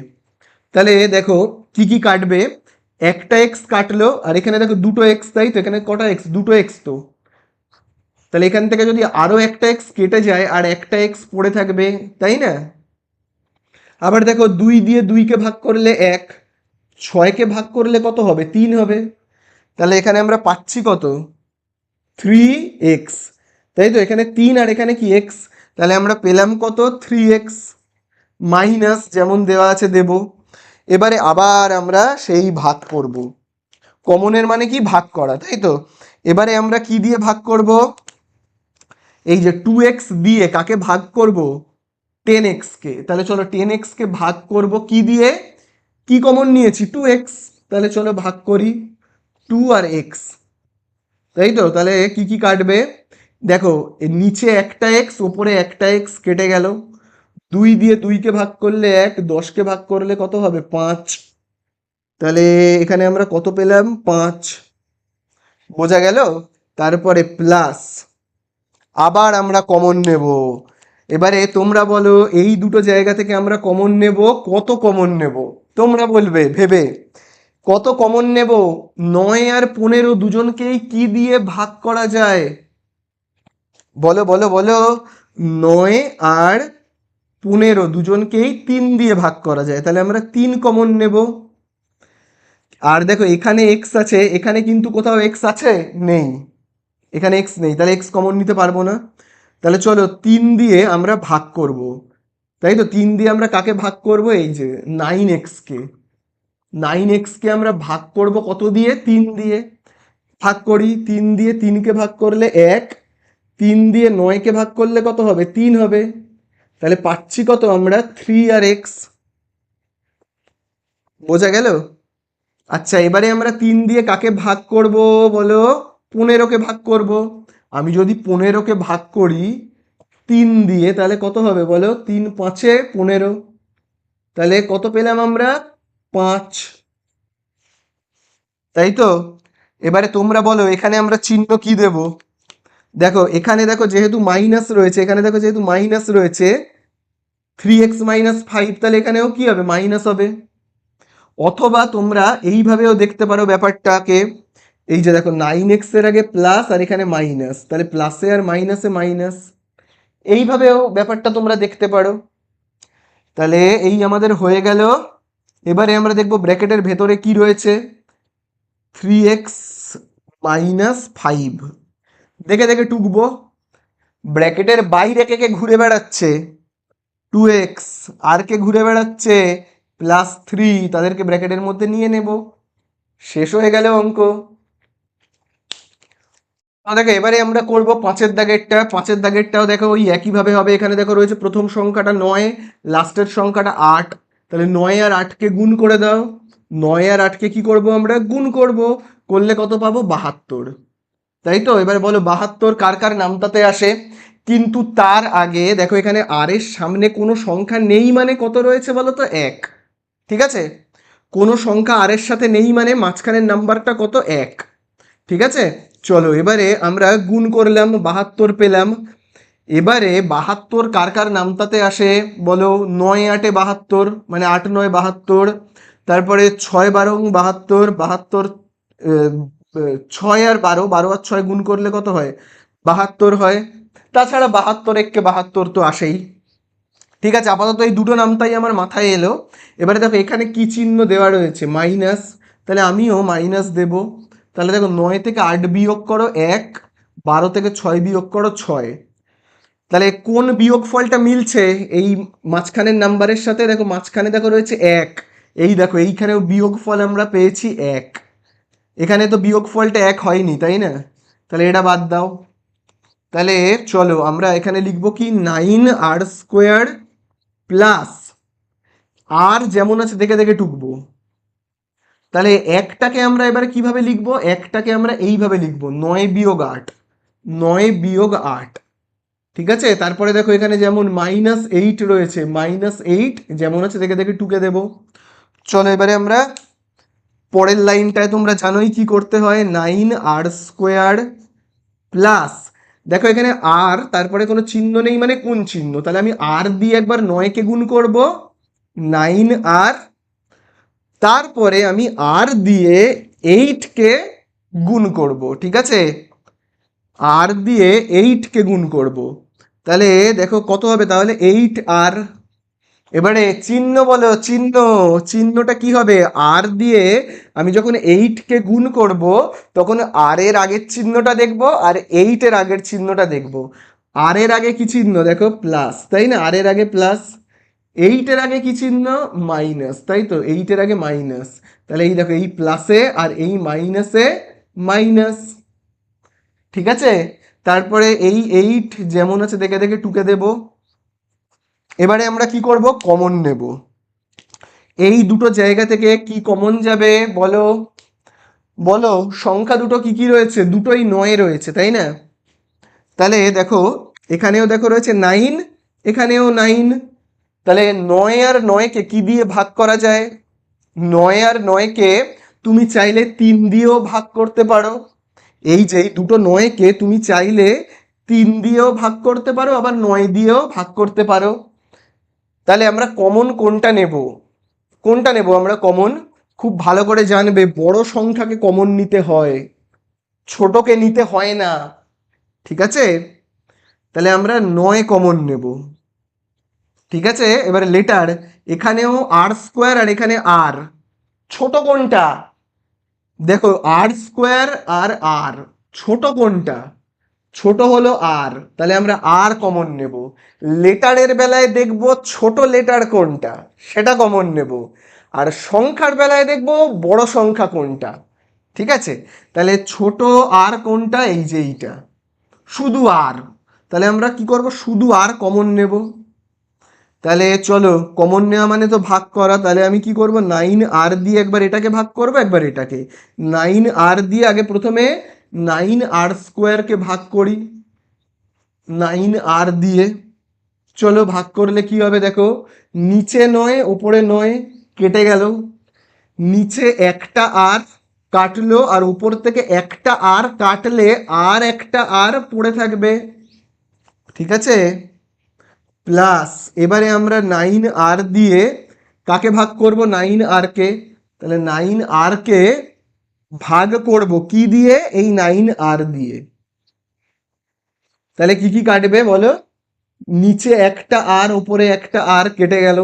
তাহলে দেখো কি কি কাটবে, একটা এক্স কাটলো আর এখানে দেখো দুটো এক্স, তাই তো এখানে কটা এক্স, দুটো এক্স তো। তাহলে এখান থেকে যদি আরো একটা এক্স কেটে যায় আর একটা এক্স পড়ে থাকবে, তাই না? আবার দেখো 2 দিয়ে 2কে ভাগ করলে 1, 6কে ভাগ করলে কত হবে, 3 হবে। তাহলে এখানে আমরা পাচ্ছি কত, 3x, তাই তো এখানে 3 আর এখানে কি এক্স। তাহলে আমরা পেলাম কত, 3x মাইনাস যেমন দেওয়া আছে দেব। এবারে আবার আমরা সেই ভাগ করব, কমনের মানে কি ভাগ করা, তাই তো। এবারে আমরা কি দিয়ে ভাগ করব, এই যে 2x দিয়ে কাকে ভাগ করব, 10x কে। তাহলে চলো 10x কে ভাগ করব কি দিয়ে, কি কমন নিয়েছি, 2x। তাহলে চলো ভাগ করি 2 আর x, তাই তো। তাহলে কি কি কাটবে, দেখো এর নিচে একটা এক্স ওপরে একটা এক্স কেটে গেল, 2 দিয়ে 2কে ভাগ করলে 1, 10কে ভাগ করলে কত হবে, 5। তাহলে এখানে আমরা কত পেলাম, 5, বোঝা গেল। তারপরে প্লাস, আবার আমরা কমন নেব। এবারে তোমরা বলো এই দুটো জায়গা থেকে আমরা কমন নেব, কত কমন নেব, তোমরা বলবে ভেবে কত কমন নেব। 9 আর 15 দুজনকেই কি দিয়ে ভাগ করা যায়, বলো বলো বলো, 9 আর 15 দুজনকেই 3 দিয়ে ভাগ করা যায়, তাহলে আমরা 3 কমন নেব। আর দেখো এখানে এক্স আছে, এখানে কিন্তু কোথাও এক্স আছে, নেই, এখানে এক্স নেই, তাহলে এক্স কমন নিতে পারবো না। তাহলে চলো 3 দিয়ে আমরা ভাগ করব, তাই তো 3 দিয়ে আমরা কাকে ভাগ করব, এই যে 9x কে, 9x কে আমরা ভাগ করব কত দিয়ে, 3 দিয়ে। ভাগ করি 3 দিয়ে 3কে ভাগ করলে 1, 3 দিয়ে 9কে ভাগ করলে কত হবে, 3 হবে। তাহলে পাচ্ছি কত আমরা, 3 আর x, বোঝা গেল। আচ্ছা এবারে আমরা 3 দিয়ে কাকে ভাগ করব বলো, 15কে ভাগ করব। আমি যদি 15কে ভাগ করি 3 দিয়ে তাহলে কত হবে বলো, 3 5 15, তাহলে কত পেলাম আমরা, 5, তাই তো। এবারে তোমরা বলো এখানে আমরা চিহ্ন কি দেব, দেখো এখানে দেখো যেহেতু মাইনাস রয়েছে, এখানে দেখো যেহেতু মাইনাস রয়েছে, 3x - 5, তাহলে এখানেও কি হবে, মাইনাস হবে। অথবা তোমরা এইভাবেও দেখতে পারো ব্যাপারটাকে, এই যে দেখো 9x এর আগে প্লাস আর এখানে মাইনাস, তাহলে প্লাসে আর মাইনাসে মাইনাস, এইভাবেও ব্যাপারটা তোমরা দেখতে পারো। তাহলে এই আমাদের হয়ে গেল। এবারে আমরা দেখব ব্র্যাকেটের ভেতরে কি রয়েছে, 3x - 5, দেখে দেখে টুকবো। ব্র্যাকেটের বাইরে কে কে ঘুরে বেড়াচ্ছে, 2x, আর কে ঘুরে বেড়াচ্ছে +3, তাদেরকে ব্র্যাকেটের মধ্যে নিয়ে নেব, শেষ হয়ে গেল অঙ্ক। দেখো এবারে আমরা করব 5-এর দাগেরটা, 5-এর দাগেরটাও দেখো ওই একইভাবে হবে। এখানে দেখো রয়েছে প্রথম সংখ্যাটা 9, লাস্টের সংখ্যাটা 8, তাহলে 9 আর 8কে গুণ করে দাও, 9 আর 8কে কি করব আমরা, গুণ করব, করলে কত পাবো, 72, তাই তো। এবারে বলো 72 কার কার নামতাতে আসে, কিন্তু তার আগে দেখো এখানে আর এর সামনে কোনো সংখ্যা নেই মানে কত রয়েছে বলো তো, 1, ঠিক আছে। কোনো সংখ্যা আর এর সাথে নেই মানে মাঝখানের নাম্বারটা কত, 1, ঠিক আছে। চলো এবারে আমরা গুণ করলাম, 72 পেলাম। এবারে 72 কার কার নামতাতে আসে বলো, 9 8 72, মানে 8 9 72, তারপরে 6 12 72, 72, 6 আর 12, 12 আর 6 গুণ করলে কত হয়, 72 হয়। তাছাড়া 72 1 72 তো আসেই, ঠিক আছে। আপাতত এই দুটো নামটাই আমার মাথায় এলো। এবারে দেখো এখানে কি চিহ্ন দেওয়া রয়েছে, মাইনাস, তাহলে আমিও মাইনাস দেব। তাহলে দেখো 9 থেকে 8 বিয়োগ করো 1, 12 থেকে 6 বিয়োগ করো 6, তাহলে কোন বিয়োগফলটা মিলছে, এই মাঝখানের নাম্বারের সাথে, দেখো মাঝখানে দেখো রয়েছে 1, এই দেখো এইখানেও বিয়োগফল আমরা পেয়েছি 1, এখানে তো বিয়োগফলটা 1 হয়নি, তাই না, তাহলে এটা বাদ দাও। তাহলে চলো আমরা এখানে লিখবো কি, 9r² প্লাস, আর যেমন আছে দেখে দেখে টুকবো। তাহলে একটাকে আমরা এবারে কিভাবে লিখবো, একটাকে আমরা এইভাবে লিখবো, 9 বিয়োগ 8, 9 বিয়োগ 8, ঠিক আছে। তারপরে দেখো এখানে যেমন -8 রয়েছে, -8 যেমন আছে দেখে দেখে টুকে দেবো। চলো এবারে আমরা পরের লাইনটায়, তোমরা জানোই কি করতে হয়, 9r² প্লাস দেখো এখানে আর তারপরে কোনো চিহ্ন নেই মানে কোন চিহ্ন, তাহলে আমি আর দিয়ে একবার 9কে গুণ করব, 9r, তারপরে আমি আর দিয়ে 8কে গুণ করব, ঠিক আছে, আর দিয়ে 8কে গুণ করব, তাহলে দেখো কত হবে, তাহলে 8r। এবারে চিহ্ন বলো, চিহ্ন, চিহ্নটা কি হবে, আর দিয়ে আমি যখন 8কে গুণ করব তখন আর এর আগের চিহ্নটা দেখব আর 8-এর আগের চিহ্নটা দেখব। আর এর আগে কি চিহ্ন দেখো, প্লাস, তাই না, আর এর আগে প্লাস, 8-এর আগে কি চিহ্ন, মাইনাস, তাই তো, 8-এর আগে মাইনাস, তাহলে এই দেখো এই প্লাসে আর এই মাইনাসে মাইনাস, ঠিক আছে। তারপরে এই 8 যেমন আছে দেখে দেখে টুকে দেব। এবারে আমরা কি করব, কমন নেব, এই দুটো জায়গা থেকে কি কমন যাবে বলো, বলো, সংখ্যা দুটো কি কি রয়েছে, দুটোই 9 রয়েছে, তাই না, তাহলে দেখো এখানেও দেখো রয়েছে 9, এখানেও 9, তাহলে 9 আর 9কে কি দিয়ে ভাগ করা যায়, 9 আর 9কে তুমি চাইলে 3 দিয়েও ভাগ করতে পারো, এই যে এই দুটো 9কে তুমি চাইলে 3 দিয়েও ভাগ করতে পারো আবার 9 দিয়েও ভাগ করতে পারো। তাহলে আমরা কমন কোনটা নেব, কোনটা নেব আমরা কমন, খুব ভালো করে জানবে বড় সংখ্যাকে কমন নিতে হয়, ছোটকে নিতে হয় না, ঠিক আছে, তাহলে আমরা 9 কমন নেব, ঠিক আছে। এবারে লেটার, এখানেও আর স্কোয়ার আর এখানে আর, ছোট কোনটা, দেখো আর স্কোয়ার আর আর, ছোট কোনটা, ছোট হলো আর, তাহলে আমরা আর কমন নেব, লেটারের বেলায় দেখব ছোট লেটার কোনটা সেটা কমন নেব, আর সংখ্যার বেলায় দেখব বড় সংখ্যা কোনটা, ঠিক আছে, তাহলে ছোট আর কোনটা, এই যে এইটা, শুধু আর, তাহলে আমরা কি করব, শুধু আর কমন নেব, তাহলে চলো কমন নেওয়া মানে তো ভাগ করা, তাহলে আমি কি করব, 9r দিয়ে একবার এটাকে ভাগ করব একবার এটাকে, 9r দিয়ে আগে প্রথমে 9r স্কোয়ারকে ভাগ করি, 9r দিয়ে, চলো ভাগ করলে কি হবে দেখো, নিচে 9 ওপরে 9 কেটে গেল, নিচে একটা আর কাটলো আর উপর থেকে একটা আর কাটলে আর একটা আর পড়ে থাকবে, ঠিক আছে, প্লাস এবারে আমরা 9r দিয়ে কাকে ভাগ করব, 9r কে, তাহলে 9r কে ভাগ করব কি দিয়ে, এই 9r দিয়ে, তাহলে কি কি কাটবে বলো, নিচে একটা আর উপরে একটা আর কেটে গেল,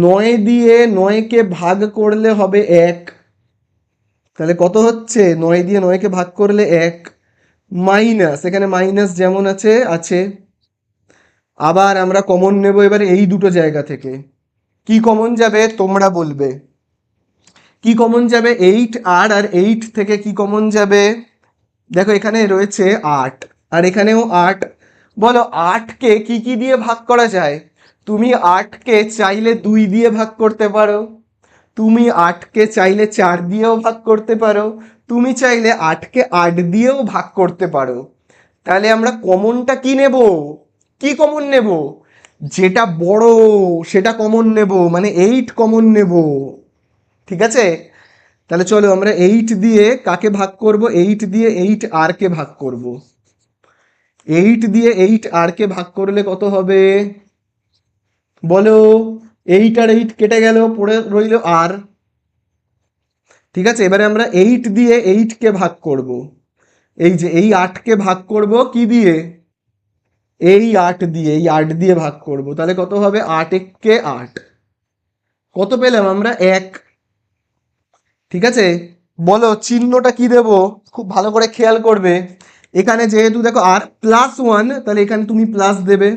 9 দিয়ে 9কে ভাগ করলে হবে 1, তাহলে কত হচ্ছে, 9 দিয়ে 9কে ভাগ করলে 1, মাইনাস, এখানে মাইনাস যেমন আছে আছে, আবার আমরা কমন নেব এবারে এই দুটো জায়গা থেকে, কি কমন যাবে তোমরা বলবে, কি কমন যাবে, 8r আর 8 থেকে কি কমন যাবে, দেখো এখানে রয়েছে 8 আর এখানেও 8, বলো 8কে কি কি দিয়ে ভাগ করা যায়, তুমি 8কে চাইলে 2 দিয়ে ভাগ করতে পারো, তুমি 8কে চাইলে 4 দিয়েও ভাগ করতে পারো, তুমি চাইলে 8কে 8 দিয়েও ভাগ করতে পারো, তাহলে আমরা কমনটা কি নেব, কি কমন নেব, যেটা বড় সেটা কমন নেব, মানে 8 কমন নেব, ঠিক আছে, তাহলে চলো আমরা 8 দিয়ে কাকে ভাগ করব, 8 দিয়ে 8r-কে ভাগ করব, 8 দিয়ে 8r-কে ভাগ করলে কত হবে বলো, 8 আর 8 কেটে গেল পড়ে রইল আর, ঠিক আছে, এবারে আমরা 8 দিয়ে 8-কে ভাগ করব, এই যে এই 8-কে ভাগ করব কি দিয়ে, এই 8 দিয়ে, এই 8 দিয়ে ভাগ করব, তাহলে কত হবে, 8 একে 8, কত পেলাম আমরা 1, ঠিক আছে, বলো চিহ্নটা কি দেব, খুব ভালো করে খেয়াল করবে, এখানে যেহেতু দেখো আর +1 তাহলে এখানে তুমি প্লাস দেবে,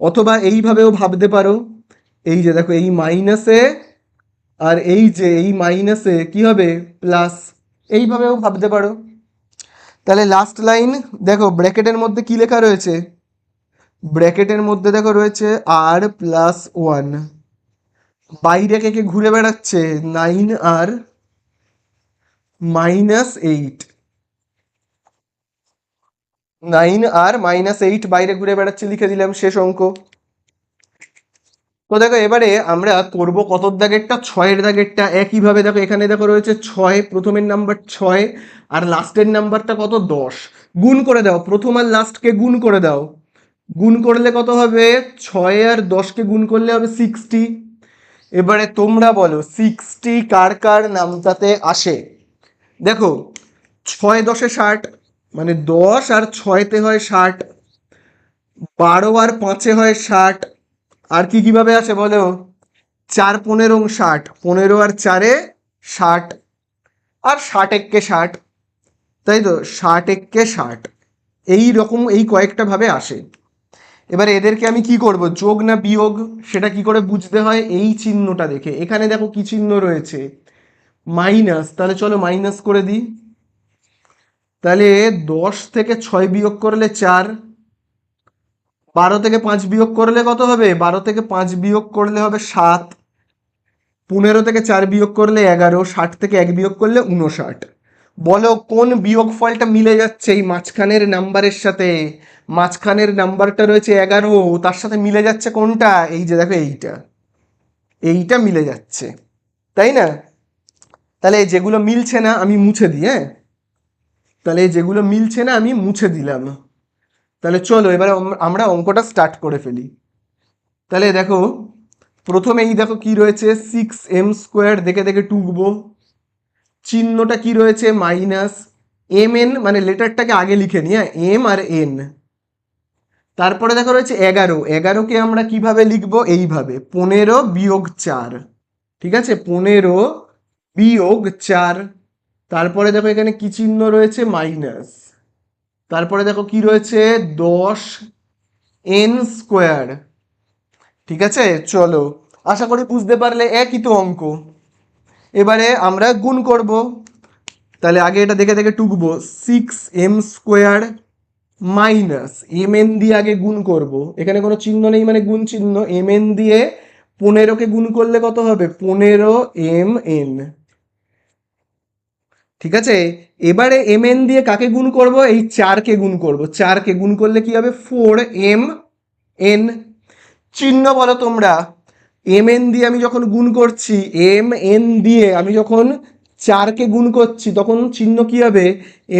অথবা এইভাবেও ভাবতে পারো, এই যে দেখো এই মাইনাসে আর এই যে এই মাইনাসে কি হবে প্লাস, এইভাবেও ভাবতে পারো। তাহলে লাস্ট লাইন দেখো ব্র্যাকেটের মধ্যে কি লেখা রয়েছে, ব্র্যাকেটের মধ্যে দেখো রয়েছে r+1, বাইরে কে কে ঘুরে বেড়াচ্ছে, 9r -8, 9r -8 বাইরে ঘুরে বেড়াচ্ছে, লিখে দিলাম শেষ অঙ্ক। তো দেখো এবারে আমরা করব কত দাগেরটা, 6-এর দাগেরটা। একইভাবে দেখো এখানে দেখো রয়েছে 6, প্রথমের নাম্বার 6 আর লাস্টের নাম্বারটা কত, 10। গুণ করে দাও, প্রথম আর লাস্টকে গুণ করে দাও। গুণ করলে কত হবে, 6 আর 10কে গুণ করলে হবে 60। এবারে তোমরা বলো 60 কার কার নামটাতে আসে। দেখো 6 × 10 = 60, মানে 10 আর 6-তে হয় 60, 12 আর 5-এ হয় 60। আর কি কিভাবে আসে বলো, 4 × 15 = 60, 15 আর 4-এ 60, আর 60 একে 60, তাই তো, 60 একে 60। এই রকম এই কয়েকটা ভাবে আসে। এবারে এদেরকে আমি কি করব, যোগ না বিয়োগ সেটা কি করে বুঝতে হয়, এই চিহ্নটা দেখে। এখানে দেখো কি চিহ্ন রয়েছে, মাইনাস, তাহলে চলো মাইনাস করে দিই। তাহলে 10 থেকে 6 বিয়োগ করলে 4, 12 থেকে 5 বিয়োগ করলে কত হবে, 12 থেকে 5 বিয়োগ করলে হবে 7, 15 থেকে 4 বিয়োগ করলে 11, 60 থেকে 1 বিয়োগ করলে 59। বলো কোন বিয়োগ ফলটা মিলে যাচ্ছে এই মাঝখানের নাম্বারের সাথে। মাঝখানের নাম্বারটা রয়েছে 11, তার সাথে মিলে যাচ্ছে কোনটা, এই যে দেখো এইটা, এইটা মিলে যাচ্ছে, তাই না? তাহলে যেগুলো মিলছে না আমি মুছে দিই, হ্যাঁ, তাহলে যেগুলো মিলছে না আমি মুছে দিলাম। তাহলে চলো এবারে আমরা অঙ্কটা স্টার্ট করে ফেলি। তাহলে দেখো প্রথমে এই দেখো কি রয়েছে, 6m² দেখে দেখে টুকবো। চিহ্নটা কি রয়েছে, মাইনাস। mn মানে লেটারটাকে আগে লিখে নি, হ্যাঁ, m আর n। তারপরে দেখো রয়েছে 11, 11কে আমরা কিভাবে লিখবো, এইভাবে, 15 বিয়োগ 4, ঠিক আছে, 15 বিয়োগ 4। তারপরে দেখো এখানে কি চিহ্ন রয়েছে, মাইনাস। তারপরে দেখো কি রয়েছে, 10n²। ঠিক আছে, চলো, আশা করি বুঝতে পারলে, একই তো অঙ্ক। এবারে আমরা গুণ করব। তাহলে আগে এটা দেখে দেখে টুকবো, 6m² মাইনাস mn দিয়ে আগে গুণ করব। এখানে কোনো চিহ্ন নেই মানে গুণ চিহ্ন, mn দিয়ে 15কে গুণ করলে কত হবে, 15mn। ঠিক আছে, এবারে mn দিয়ে কাকে গুণ করব, এই 4কে গুণ করব। 4কে গুণ করলে কি হবে, 4mn। চিহ্ন বলো তোমরা, mn দিয়ে আমি যখন গুণ করছি, mn দিয়ে আমি যখন 4কে গুণ করছি, তখন চিহ্ন কি হবে,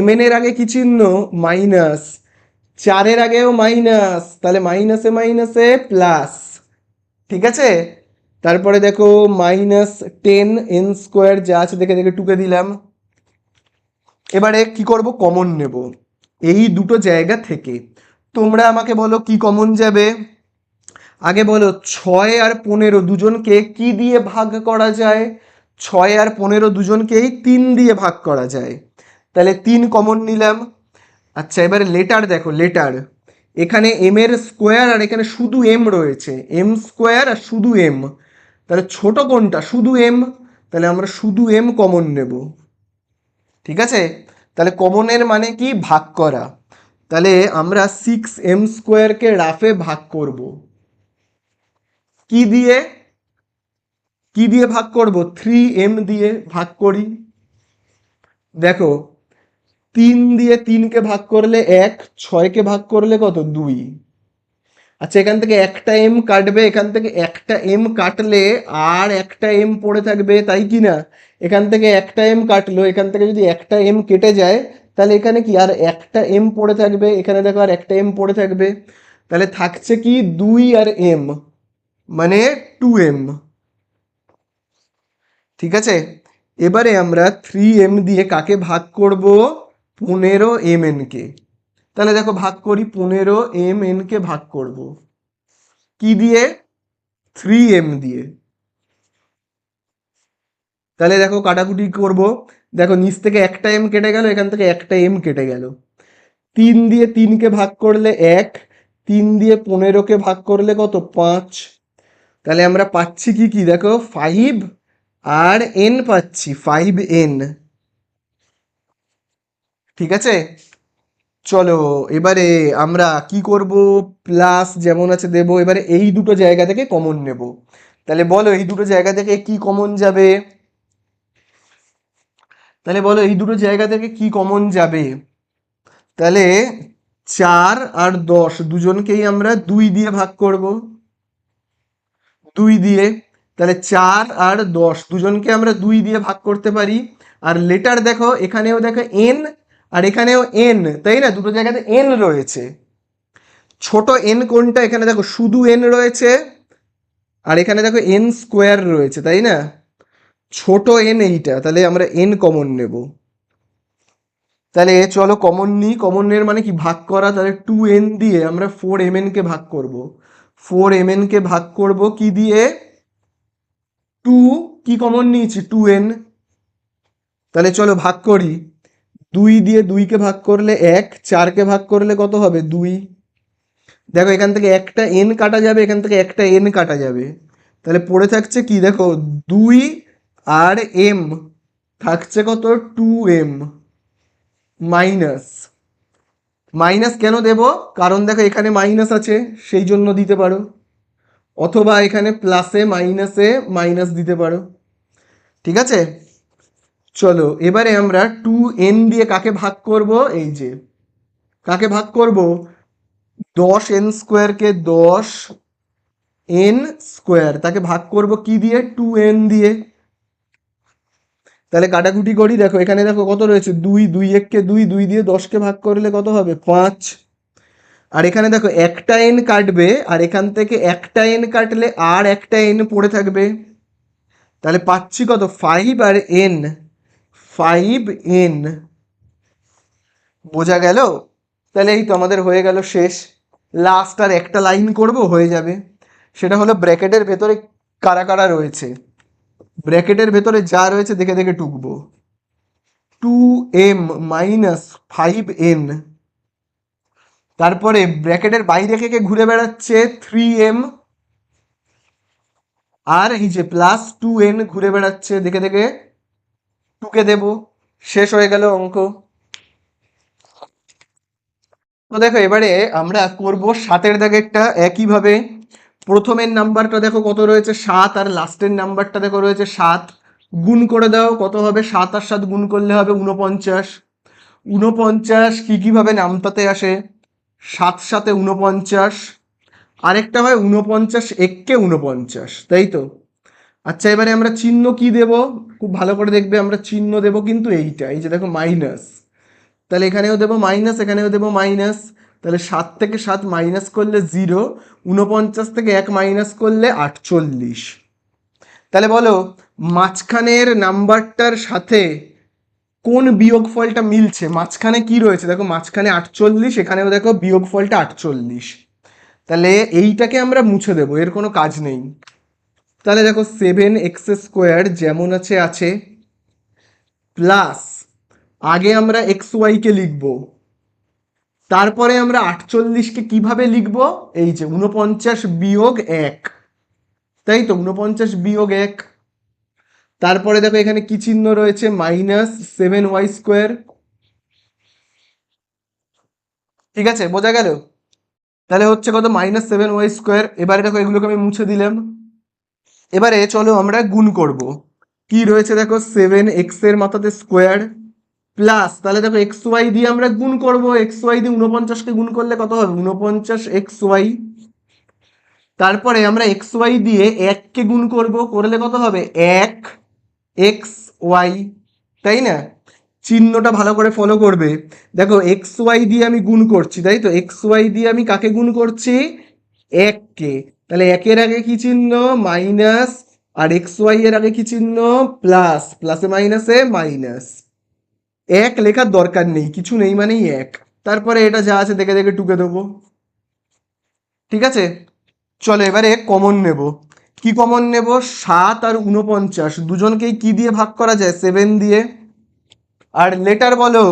mn এর আগে কি চিহ্ন, মাইনাস, 4-এর আগেও মাইনাস, তাহলে মাইনাসে মাইনাসে প্লাস। ঠিক আছে, তারপরে দেখো -10n² যা আছে দেখে দেখে টুকে দিলাম। এবারে কি করব, কমন নেব এই দুটো জায়গা থেকে। তোমরা আমাকে বলো কি কমন যাবে। আগে বলো 6 আর 15 দুজনকে কি দিয়ে ভাগ করা যায়, 6 আর 15 দুজনকেই 3 দিয়ে ভাগ করা যায়, তাহলে 3 কমন নিলাম। আচ্ছা এবারে লেটার দেখো, লেটার এখানে m এর স্কোয়ার আর এখানে শুধু m রয়েছে, m² আর শুধু m, তাহলে ছোট কোনটা, শুধু m, তাহলে আমরা শুধু m কমন নেব। ঠিক আছে, তাহলে কমনের মানে কি, ভাগ করা। তাহলে আমরা 6m² রাফে ভাগ করব, কি দিয়ে, কি দিয়ে ভাগ করব, 3m দিয়ে ভাগ করি। দেখো 3 দিয়ে 3কে ভাগ করলে 1, 6কে ভাগ করলে কত, 2। আচ্ছা এখান থেকে একটা এম কাটবে, এখান থেকে একটা এম কাটলে আর একটা এম পড়ে থাকবে, তাই কি না? এখান থেকে একটা এম কাটলো, এখান থেকে যদি একটা এম কেটে যায়, তাহলে এখানে কি আর একটা এম পড়ে থাকবে, এখানে দেখো আর একটা এম পড়ে থাকবে, তাহলে থাকছে কি 2 আর এম, মানে 2m। ঠিক আছে, এবারে আমরা 3m দিয়ে কাকে ভাগ করব, 15mn কে। তাহলে দেখো ভাগ করি, 15mn কে ভাগ করব কি দিয়ে, 3m দিয়ে। তাহলে দেখো কাটাকুটি করব, দেখো নিচ থেকে একটা এম কেটে গেল, এখান থেকে একটা এম কেটে গেল। 3 দিয়ে 3কে ভাগ করলে 1, 3 দিয়ে 15কে ভাগ করলে কত, 5। তাহলে আমরা পাচ্ছি কি কি, দেখো 5 আর n পাচ্ছি, 5n। ঠিক আছে, চলো এবারে আমরা কি করব, প্লাস যেমন আছে দেব। এবারে এই দুটো জায়গা থেকে কমন নেব। তাহলে বলো এই দুটো জায়গা থেকে কি কমন যাবে, তাহলে বলো এই দুটো জায়গা থেকে কি কমন যাবে। তাহলে 4 আর 10 দুজনকেই আমরা 2 দিয়ে ভাগ করব। 2 দিয়ে, তাহলে 4 আর 10 দুজনকে আমরা 2 দিয়ে ভাগ করতে পারি। আর লেটার দেখো এখানেও দেখো এন আর এখানেও এন, তাই না? দুটো জায়গাতে এন রয়েছে। ছোট এন কোনটা? এখানে দেখো শুধু এন রয়েছে, আর এখানে দেখো এন স্কোয়ার রয়েছে, তাই না? ছোট এন এইটা, তাহলে আমরা এন কমন নেব। তাহলে চলো কমন নিই। কমন এর মানে কি? ভাগ করা। তাহলে 2n দিয়ে আমরা 4mn কে ভাগ করব। 4mn কে ভাগ করব কি দিয়ে? 2 কি কমন নিয়েছি? 2n। তাহলে চলো ভাগ করি। 2 দিয়ে 2 কে ভাগ করলে 1, 4 কে ভাগ করলে কত হবে? 2। দেখো এখান থেকে একটা n কাটা যাবে, এখান থেকে একটা n কাটা যাবে, তাহলে পড়ে থাকছে কি? দেখো 2 আর m থাকছে কত? 2m minus. মাইনাস কেন দেব? কারণ দেখো এখানে মাইনাস আছে সেই জন্য দিতে পারো, অথবা এখানে প্লাসে মাইনাসে মাইনাস দিতে পারো। ঠিক আছে, চলো এবারে আমরা 2n দিয়ে কাকে ভাগ করব? এই যে কাকে ভাগ করব? 10n স্কোয়ারকে 10n স্কোয়ার তাকে ভাগ করব কি দিয়ে? 2n দিয়ে। তাহলে কাটাকুটি করি। দেখো এখানে দেখো কত রয়েছে? 2, 2 এককে 2, 2 দিয়ে 10কে ভাগ করলে কত হবে? 5। আর এখানে দেখো একটা এন কাটবে, আর এখান থেকে একটা এন কাটলে আর একটা এন পড়ে থাকবে, তাহলে পাচ্ছি কত? 5 আর এন, 5n। বোঝা গেল? তাহলে এই তো আমাদের হয়ে গেল শেষ। লাস্ট আর একটা লাইন করব, হয়ে যাবে। সেটা হলো ব্র্যাকেটের ভেতরে কারা কারা রয়েছে। ব্র্যাকেটের ভেতরে যা রয়েছে দেখে দেখে টুকবো। 2m মাইনাস 5n, তারপরে ব্র্যাকেটের বাইরে থেকে ঘুরে বেড়াচ্ছে 3m, আর এই যে প্লাস 2n ঘুরে বেড়াচ্ছে, দেখে দেখে টুকে দেব। শেষ হয়ে গেল অঙ্ক। তো দেখো এবারে আমরা করব 7-এর দাগেরটা একইভাবে। প্রথমের নাম্বারটা দেখো কত রয়েছে? 7, আর লাস্টের নাম্বারটা দেখো রয়েছে 7। গুণ করে দাও, কত হবে? 7 আর 7 গুণ করলে হবে 49। 49 কি কিভাবে নামতাতে আসে? 7 7 49, আরেকটা হয় 49 এককে 49, তাই তো? আচ্ছা এবারে আমরা চিহ্ন কি দেব? খুব ভালো করে দেখবে, আমরা চিহ্ন দেব কিন্তু এইটা, এই যে দেখো মাইনাস। তাহলে এখানেও দেবো মাইনাস, এখানেও দেবো মাইনাস। তাহলে 7 থেকে 7 মাইনাস করলে 0, 49 থেকে 1 মাইনাস করলে 48। তাহলে বলো মাঝখানের নাম্বারটার সাথে কোন বিয়োগফলটা মিলছে? মাঝখানে কি রয়েছে? দেখো মাঝখানে 48, এখানেও দেখো বিয়োগফলটা 48। তাহলে এইটাকে আমরা মুছে দেবো, এর কোনো কাজ নেই। তাহলে দেখো 7x² যেমন আছে আছে, প্লাস আগে আমরা xy লিখব, তারপরে আমরা 48কে কিভাবে লিখব? এই যে 49 বিয়োগ 1, তাই তো? 49 বিয়োগ 1। তারপরে দেখো এখানে কি চিহ্ন রয়েছে? Minus 7y²। ঠিক আছে, বোঝা গেল? তাহলে হচ্ছে কত? -7y²। এবারে দেখো এগুলোকে আমি মুছে দিলাম। এবারে চলো আমরা গুণ করব। কি রয়েছে দেখো? 7x এর মাথাতে স্কোয়ার, প্লাস তাহলে দেখো xy দিয়ে আমরা গুণ করব। xy দিয়ে 49কে গুণ করলে কত হবে? 49xy। তারপরে আমরা xy দিয়ে 1কে গুণ করব, করলে কত হবে? 1xy, তাই না? চিহ্নটা ভালো করে ফলো করবে। দেখো xy দিয়ে আমি গুণ করছি, তাই তো? xy দিয়ে আমি কাকে গুণ করছি? 1কে। তাহলে 1-এর আগে কি চিহ্ন? মাইনাস, আর xy এর আগে কি চিহ্ন? প্লাস, প্লাসে মাইনাসে মাইনাস। 1 লেখার দরকার নেই, কিছু নেই মানেই 1। তারপরে এটা যা আছে দেখে দেখে টুকে দেবো। ঠিক আছে, চলো এবারে কমন নেব। কি কমন নেব? 7 আর 49 দুজনকেই কি দিয়ে ভাগ করা যায়? 7 দিয়ে। আর লেটার বলো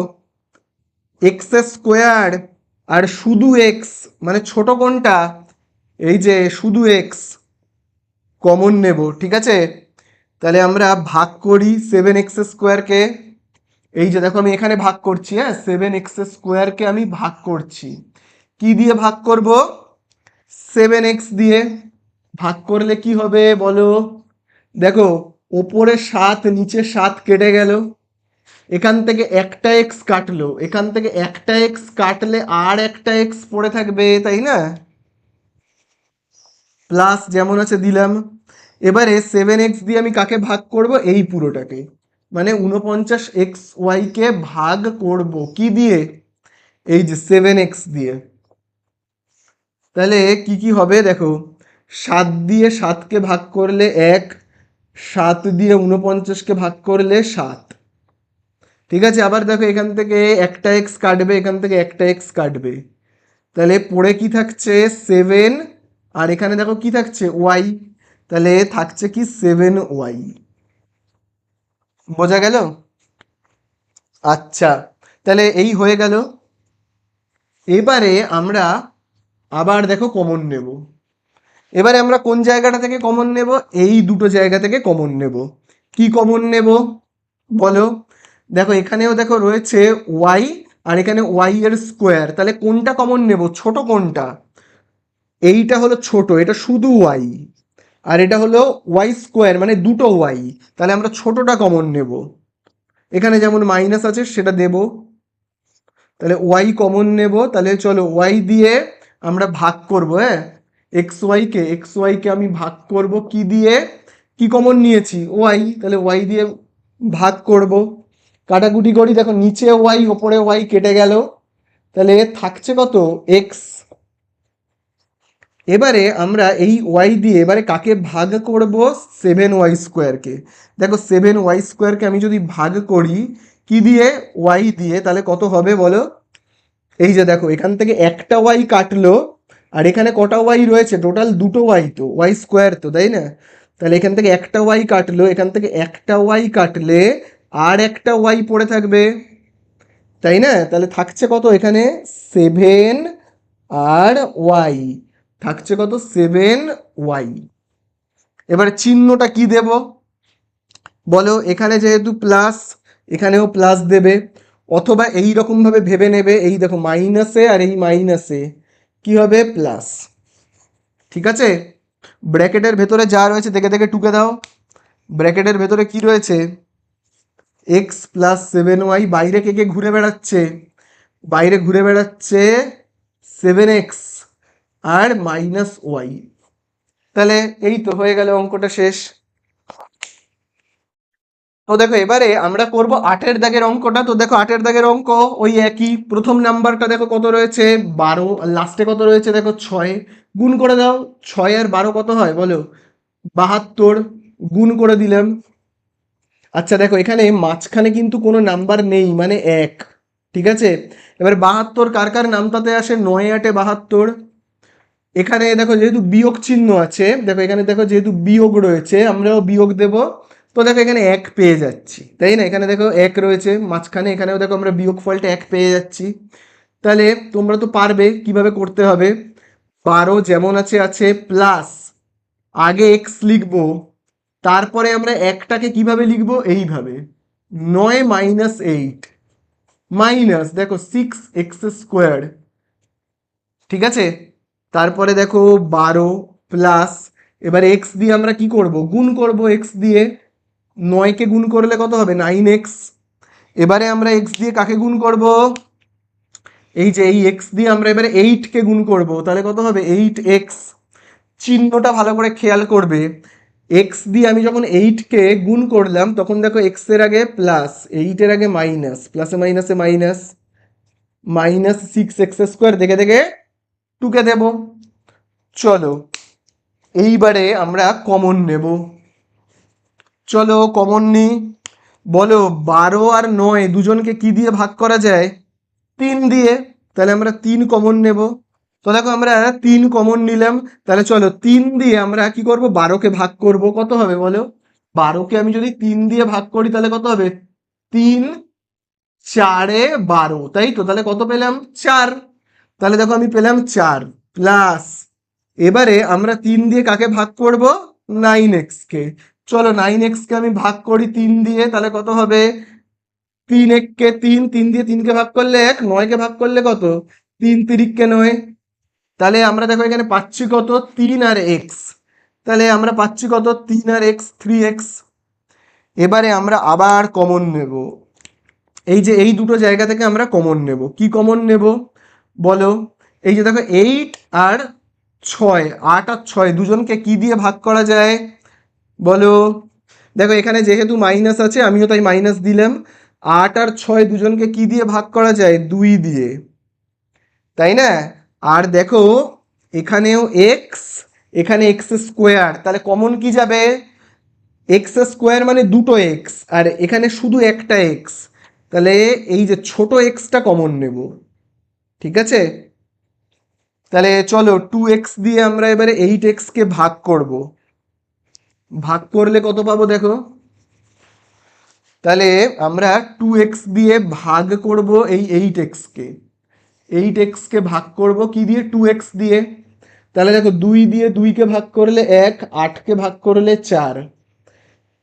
x² আর শুধু x, মানে ছোট কোনটা? এই যে শুধু x কমন নেব। ঠিক আছে, তাহলে আমরা ভাগ করি 7x²কে। এই যে দেখো আমি এখানে ভাগ করছি, হ্যাঁ 7x² আমি ভাগ করছি। কি দিয়ে ভাগ করব? 7x দিয়ে। ভাগ করলে কি হবে বলো? দেখো ওপরে 7 নিচে 7 কেটে গেল, এখান থেকে একটা x কাটলো, এখান থেকে একটা x কাটলে আর একটা x পড়ে থাকবে, তাই না? প্লাস যেমন আছে দিলাম। এবারে 7x দিয়ে আমি কাকে ভাগ করব, এই পুরোটাকে, মানে 49xy কে ভাগ করব কি দিয়ে, এই যে 7x দিয়ে। তাহলে কি কি হবে দেখো, 7 দিয়ে 7কে ভাগ করলে 1, 7 দিয়ে 49কে ভাগ করলে 7। ঠিক আছে, আবার দেখো এখান থেকে একটা এক্স কাটবে, এখান থেকে একটা এক্স কাটবে, তাহলে পড়ে কি থাকছে 7, আর এখানে দেখো কি থাকছে ওয়াই, তাহলে থাকছে কি 7y। বোঝা গেল? আচ্ছা, তাহলে এই হয়ে গেল। এবারে আমরা আবার দেখো কমন নেব। এবারে আমরা কোন জায়গাটা থেকে কমন নেব, এই দুটো জায়গা থেকে কমন নেব। কি কমন নেব বলো, দেখো এখানেও দেখো রয়েছে ওয়াই, আর এখানে ওয়াই এর স্কোয়ার, তাহলে কোনটা কমন নেব, ছোট কোনটা, এইটা হলো ছোট, এটা শুধু ওয়াই, আর এটা হলো ওয়াই স্কোয়ার মানে দুটো ওয়াই, তাহলে আমরা ছোটটা কমন নেব। এখানে যেমন মাইনাস আছে সেটা দেব, তাহলে ওয়াই কমন নেব। তাহলে চলো ওয়াই দিয়ে আমরা ভাগ করব, হ্যাঁ, এক্স ওয়াইকে আমি ভাগ করব কি দিয়ে, কি কমন নিয়েছি ওয়াই, তাহলে ওয়াই দিয়ে ভাগ করব। কাটাকুটি করি, দেখো নিচে ওয়াই ওপরে ওয়াই কেটে গেল, তাহলে থাকছে কত এক্স। এবারে আমরা এই ওয়াই দিয়ে এবারে কাকে ভাগ করব, 7y স্কোয়ারকে। দেখো 7y স্কোয়ারকে আমি যদি ভাগ করি কি দিয়ে, ওয়াই দিয়ে, তাহলে কত হবে বলো, এই যে দেখো এখান থেকে একটা ওয়াই কাটলো, আর এখানে কটা ওয়াই রয়েছে, টোটাল দুটো ওয়াই, তো ওয়াই স্কোয়ার তো, তাই না? তাহলে এখান থেকে একটা ওয়াই কাটলো, এখান থেকে একটা ওয়াই কাটলে আর একটা ওয়াই পড়ে থাকবে, তাই না? তাহলে থাকছে কত এখানে 7, আর ওয়াই থাকছে কত 7y। এবার চিহ্নটা কি দেব বলো, এখানে যেহেতু প্লাস এখানেও প্লাস দেবে, অথবা এই রকম ভাবে ভেবে নেবে, এই দেখো মাইনাসে আর এই মাইনাসে কি হবে প্লাস। ঠিক আছে, ব্র্যাকেটের ভেতরে যা রয়েছে দেখে দেখে টুকে দাও। ব্র্যাকেটের ভেতরে কি রয়েছে, এক্স প্লাস 7y, বাইরে কে কে ঘুরে বেড়াচ্ছে, বাইরে ঘুরে বেড়াচ্ছে 7x আর মাইনাস ওয়াই। তাহলে এই তো হয়ে গেল, অঙ্কটা শেষ। তো দেখো এবারে আমরা করব 8-এর দাগের অঙ্কটা। তো দেখো 8-এর দাগের অঙ্ক ওই একই, প্রথম নাম্বারটা দেখো কত রয়েছে 12, আর লাস্টে কত রয়েছে দেখো 6, গুণ করে দাও। 6 আর 12 কত হয় বলো, 72, গুণ করে দিলাম। আচ্ছা দেখো এখানে মাঝখানে কিন্তু কোনো নাম্বার নেই, মানে 1, ঠিক আছে। এবার 72 কার কার নামটাতে আসে, 9-8-72। এখানে দেখো যেহেতু বিয়োগ চিহ্ন আছে, দেখো এখানে দেখো যেহেতু বিয়োগ রয়েছে আমরাও বিয়োগ দেব। তো দেখো এখানে 1 পেয়ে যাচ্ছি, তাই না? এখানে দেখো 1 রয়েছে মাঝখানে, এখানেও দেখো আমরা বিয়োগ ফলটা 1 পেয়ে যাচ্ছি। তাহলে তোমরা তো পারবে কিভাবে করতে হবে, 12 যেমন আছে আছে প্লাস, আগে এক্স লিখবো, তারপরে আমরা একটাকে কিভাবে লিখবো, এইভাবে 9-8 মাইনাস দেখো 6x স্কোয়ার, ঠিক আছে। তারপরে দেখো 12 প্লাস, এবার এক্স দিয়ে আমরা কি করব, গুণ করব এক্স দিয়ে, 9কে গুণ করলে কত হবে 9x। এবারে আমরা এক্স দিয়ে কাকে গুণ করব, এই যে এই এক্স দিয়ে আমরা এবারে 8কে গুণ করব, তাহলে কত হবে 8x। চিহ্নটা ভালো করে খেয়াল করবে, এক্স দিয়ে আমি যখন 8কে গুণ করলাম তখন দেখো এক্স এর আগে প্লাস, 8-এর আগে মাইনাস, প্লাসে মাইনাসে মাইনাস, মাইনাস 6x স্কোয়ার দেখে দেখে টুকে দেব। চলো এইবারে আমরা কমন নেব, চলো কমন নিই। বলো 12 আর 9 দুজনকে কি দিয়ে ভাগ করা যায়, 3 দিয়ে, তাহলে আমরা 3 কমন নেব। তো দেখো আমরা 3 কমন নিলাম, তাহলে চলো 3 দিয়ে আমরা কি করব, 12কে ভাগ করব, কত হবে বলো, 12কে আমি যদি 3 দিয়ে ভাগ করি তাহলে কত হবে, 3-4-12, তাই তো, তাহলে কত পেলাম 4। তাহলে দেখো আমি পেলাম 4 প্লাস, এবারে আমরা 3 দিয়ে কাকে ভাগ করব, 9x-কে। চলো 9x-কে আমি ভাগ করি 3 দিয়ে, তাহলে কত হবে, 3-1-কে 3, 3 দিয়ে 3কে ভাগ করলে 1, 9কে ভাগ করলে কত, 3-3-কে 9। তাহলে আমরা দেখো এখানে পাচ্ছি কত 3 আর x, তাহলে আমরা পাচ্ছি কত 3 আর x 3x। এবারে আমরা আবার কমন নেব, এই যে এই দুটো জায়গা থেকে আমরা কমন নেব। কি কমন নেব বলো, এই যে দেখো 8 আর ছয়, 8 আর 6 দুজনকে কি দিয়ে ভাগ করা যায় বলো? দেখো এখানে যেহেতু মাইনাস আছে আমিও তাই মাইনাস দিলাম। 8 আর 6 দুজনকে কি দিয়ে ভাগ করা যায়? 2 দিয়ে, তাই না? আর দেখো এখানেও এক্স, এখানে এক্স স্কোয়ার, তাহলে কমন কি যাবে? এক্স স্কোয়ার মানে দুটো এক্স, আর এখানে শুধু একটা এক্স, তাহলে এই যে ছোট এক্সটা কমন নেব। ঠিক আছে, তাহলে চলো 2x দিয়ে আমরা এবারে 8x কে ভাগ করব। ভাগ করলে কত পাবো দেখো? তাহলে আমরা 2x দিয়ে ভাগ করব এই 8x কে। 8x কে ভাগ করব কি দিয়ে? 2x দিয়ে। তাহলে দেখো 2 দিয়ে 2 কে ভাগ করলে 1, 8 কে ভাগ করলে 4,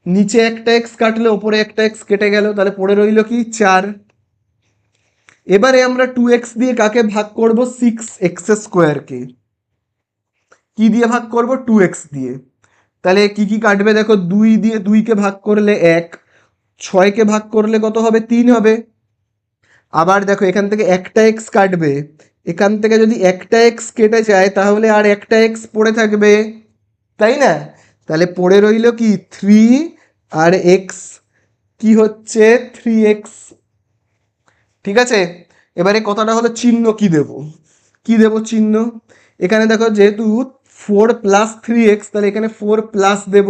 নিচে একটা এক্স কাটলে ওপরে একটা এক্স কেটে গেল, তাহলে পড়ে রইল কি? 4। এবারে আমরা 2x দিয়ে কাকে ভাগ করব? 6x স্কোয়ারকে। কি দিয়ে ভাগ করব? 2x দিয়ে। তাহলে কি কি কাটবে দেখো? 2 দিয়ে 2 কে ভাগ করলে 1, 6 কে ভাগ করলে কত হবে? 3 হবে। আবার দেখো এখান থেকে একটা এক্স কাটবে, এখান থেকে যদি একটা এক্স কেটে যায় তাহলে আর একটা এক্স পড়ে থাকবে, তাই না? তাহলে পড়ে রইল কি? 3 আর এক্স কি হচ্ছে? 3x। ঠিক আছে, এবারে কথাটা হলো চিহ্ন কি দেব? কি দেব চিহ্ন? এখানে দেখো যেহেতু 4 + 3x, তাহলে এখানে 4 দেব।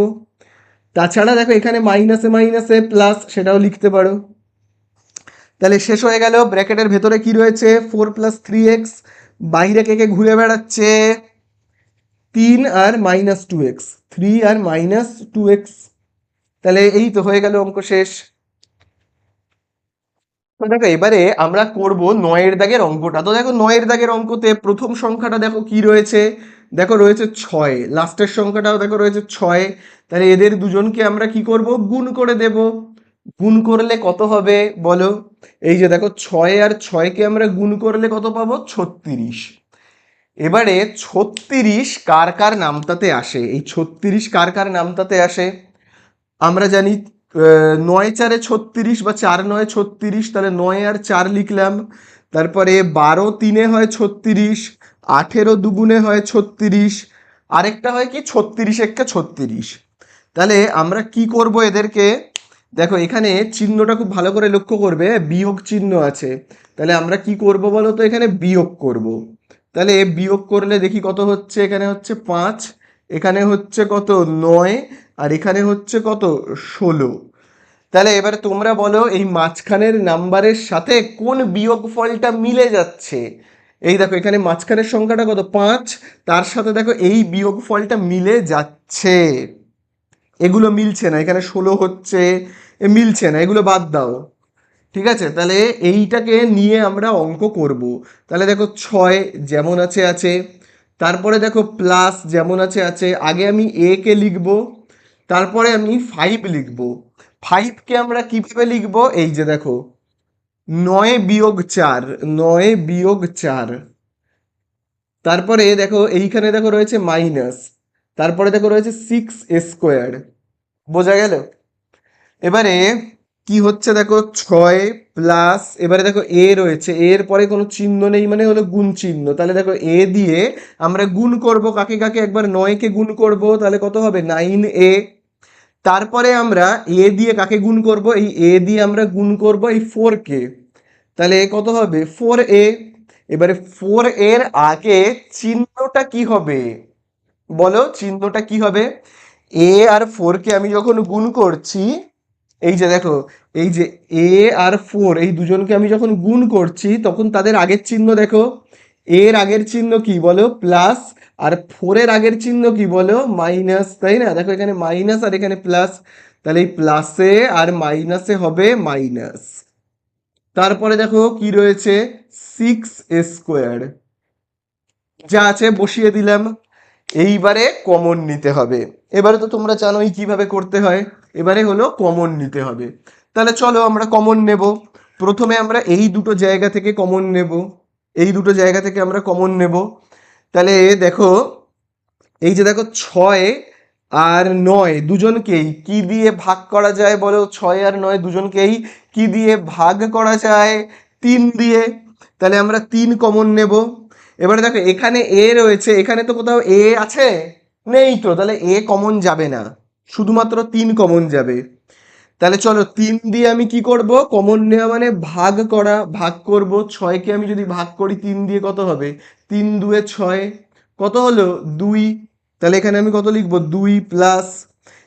তাছাড়া দেখো এখানে মাইনাসে মাইনাসে প্লাস, সেটাও লিখতে পারো। তাহলে শেষ হয়ে গেল। ব্র্যাকেটের ভেতরে কি রয়েছে? 4 + 3x, বাইরে কে কে ঘুরে বেড়াচ্ছে? 3 আর -2x, 3 আর -2x। তাহলে এই তো হয়ে গেল, অঙ্ক শেষ। তো দেখো এবারে আমরা করব 9 দাগের অঙ্কটা। তো দেখো 9 দাগের অঙ্কতে প্রথম সংখ্যাটা দেখো কি রয়েছে? দেখো রয়েছে 6, লাস্টের সংখ্যাটাও দেখো রয়েছে 6। তাহলে এদের দুজনকে আমরা কি করব? গুণ করে দেব। গুণ করলে কত হবে বলো? এই যে দেখো 6 আর 6 কে আমরা গুণ করলে কত পাবো? 36। এবারে 36 কার কার নামতাতে আসে? এই 36 কার কার নামতাতে আসে? আমরা জানি 9 × 4 = 36 বা 4 × 9 = 36, তাহলে 9 আর 4 লিখলাম। তারপরে 12 × 3 হয় 36, 18 2 হয় 36, আরেকটা হয় কি? 36 × 1 = 36। তাহলে আমরা কি করব এদেরকে? দেখো এখানে চিহ্নটা খুব ভালো করে লক্ষ্য করবে, বিয়োগ চিহ্ন আছে। তাহলে আমরা কি করব বলো তো? এখানে বিয়োগ করব। তাহলে বিয়োগ করলে দেখি কত হচ্ছে? এখানে হচ্ছে 5, এখানে হচ্ছে কত? 9, আর এখানে হচ্ছে কত? 16। তাহলে এবারে তোমরা বলো এই মাঝখানের নাম্বারের সাথে কোন বিয়োগফলটা মিলে যাচ্ছে? এই দেখো এখানে মাঝখানের সংখ্যাটা কত? 5, তার সাথে দেখো এই বিয়োগফলটা মিলে যাচ্ছে। এগুলো মিলছে না, এখানে 16 হচ্ছে, এ মিলছে না, এগুলো বাদ দাও। ঠিক আছে, তাহলে এইটাকে নিয়ে আমরা অঙ্ক করব। তাহলে দেখো 6 যেমন আছে আছে, তারপরে দেখো প্লাস যেমন আছে আছে। আগে আমি এ কে লিখব, তারপরে আমি 5 লিখব। 5কে আমরা কিভাবে লিখব? এই যে দেখো 9 - 4, 9 - 4। তারপরে দেখো এইখানে দেখো রয়েছে মাইনাস, তারপরে দেখো রয়েছে 6 স্কোয়ার। বোঝা গেল? এবারে কি হচ্ছে দেখো 6 প্লাস, এবারে দেখো এ রয়েছে, এর পরে কোনো চিহ্ন নেই মানে হলো গুণ চিহ্ন। তাহলে দেখো এ দিয়ে আমরা গুণ করব কাকে কাকে? একবার 9 কে গুণ করব, তাহলে কত হবে? 9a। তারপরে আমরা এ দিয়ে কাকে গুণ করব? এই এ দিয়ে আমরা গুণ করব এই 4 কে, তাহলে কত হবে? 4a। এবারে 4 এর আগে চিহ্নটা কি হবে বলো? চিহ্নটা কি হবে? এ আর 4 কে আমি যখন গুণ করছি, এই যে দেখো, এই যে এ আর 4 এই দুজনকে আমি যখন গুণ করছি তখন তাদের আগের চিহ্ন দেখো। এর আগের চিহ্ন কি বলো? প্লাস, আর 4 এর আগের চিহ্ন কি বলো? মাইনাস, তাই না? দেখো এখানে মাইনাস আর এখানে প্লাস, তাহলে এই প্লাসে আর মাইনাসে হবে মাইনাস। তারপরে দেখো কি রয়েছে? 6 স্কোয়ার, যা আছে বসিয়ে দিলাম। এইবারে কমন নিতে হবে। এবারে তো তোমরা জানোই কিভাবে করতে হয়, এবারে হলো কমন নিতে হবে। তাহলে চলো আমরা কমন নেব। প্রথমে আমরা এই দুটো জায়গা থেকে কমন নেব, এই দুটো জায়গা থেকে আমরা কমন নেব। তাহলে দেখো এই যে দেখো 6 আর 9 দুজনকেই কি দিয়ে ভাগ করা যায় বলো? 6 আর 9 দুজনকেই কি দিয়ে ভাগ করা যায়? 3 দিয়ে। তাহলে আমরা 3 কমন নেব। এবারে দেখো এখানে এ রয়েছে, এখানে তো কোথাও এ আছে, নেই তো, তাহলে এ কমন যাবে না, শুধুমাত্র 3 কমন যাবে। তাহলে চলো 3 দিয়ে আমি কি করব, কমন নেওয়া মানে ভাগ করা, ভাগ করব। 6কে আমি যদি ভাগ করি 3 দিয়ে কত হবে, 3 দুয়ে 6, কত হলো 2। তাহলে এখানে আমি কত লিখবো, 2 প্লাস,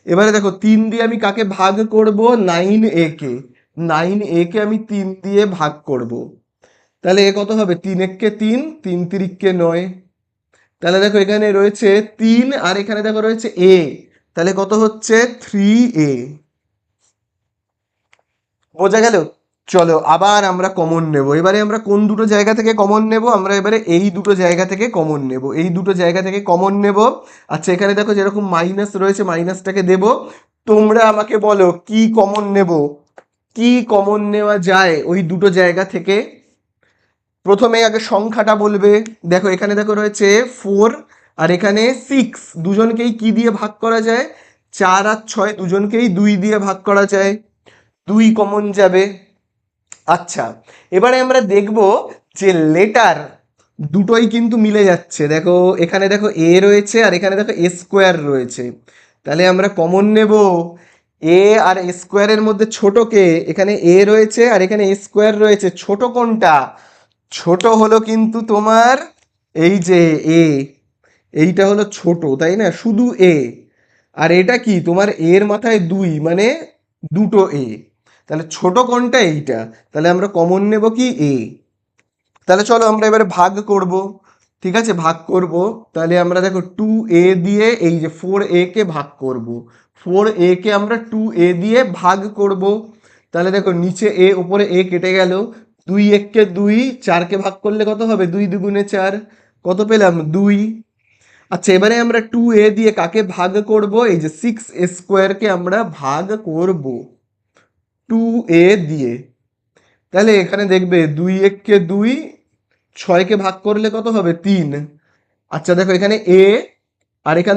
এবারে দেখো 3 দিয়ে আমি কাকে ভাগ করব, 9a কে, 9a কে আমি 3 দিয়ে ভাগ করব। তাহলে এ কত হবে, 3 একে 3, 3 তিরিককে 9। তাহলে দেখো এখানে রয়েছে 3 আর এখানে দেখো রয়েছে এ, তাহলে কত হচ্ছে 3a। বোঝা গেল? চলো আবার আমরা কমন নেব। এবারে আমরা কোন দুটো জায়গা থেকে কমন নেব, আমরা এবারে এই দুটো জায়গা থেকে কমন নেব, এই দুটো জায়গা থেকে কমন নেব। আচ্ছা এখানে দেখো যেরকম মাইনাস রয়েছে, মাইনাসটাকে দেব। তোমরা আমাকে বলো কি কমন নেব, কি কমন নেওয়া যায় ওই দুটো জায়গা থেকে। প্রথমে আগে সংখ্যাটা বলবে। দেখো এখানে দেখো রয়েছে 4 আর এখানে 6, দুজনকেই কি দিয়ে ভাগ করা যায়, 4 আর 6 দুজনকেই 2 দিয়ে ভাগ করা যায়, 2 কমন যাবে। আচ্ছা এবারে আমরা দেখব যে লেটার দুটোই কিন্তু মিলে যাচ্ছে। দেখো এখানে দেখো এ রয়েছে আর এখানে দেখো এ স্কোয়ার রয়েছে, তাহলে আমরা কমন নেব এ আর এ স্কোয়ারের মধ্যে ছোট কে, এখানে এ রয়েছে আর এখানে এ স্কোয়ার রয়েছে, ছোট কোনটা, ছোট হলো কিন্তু তোমার এই যে এ, এইটা হলো ছোট, তাই না, শুধু এ। আর এটা কি তোমার এর মাথায় 2 মানে দুটো এ, তাহলে ছোট কোনটা এইটা, তাহলে আমরা কমন নেব কি এ। তাহলে চলো আমরা এবারে ভাগ করব। ঠিক আছে, ভাগ করব। তাহলে আমরা দেখো 2a দিয়ে এই যে 4a কে ভাগ করব, 4a কে আমরা 2a দিয়ে ভাগ করব। তাহলে দেখো নিচে এ উপরে এ কেটে গেল, 2 এককে 2, 4কে ভাগ করলে কত হবে, 2 দুগুণে 4, কত পেলাম 2। আচ্ছা এবারে আমরা 2a দিয়ে কাকে ভাগ করব, এই যে 6a স্কোয়ারকে আমরা ভাগ করব 2a দিয়ে। তাহলে এখানে দেখবে 2 এককে 2, 6কে ভাগ করলে কত হবে 3। আচ্ছা দেখো এখানে এ আর এখান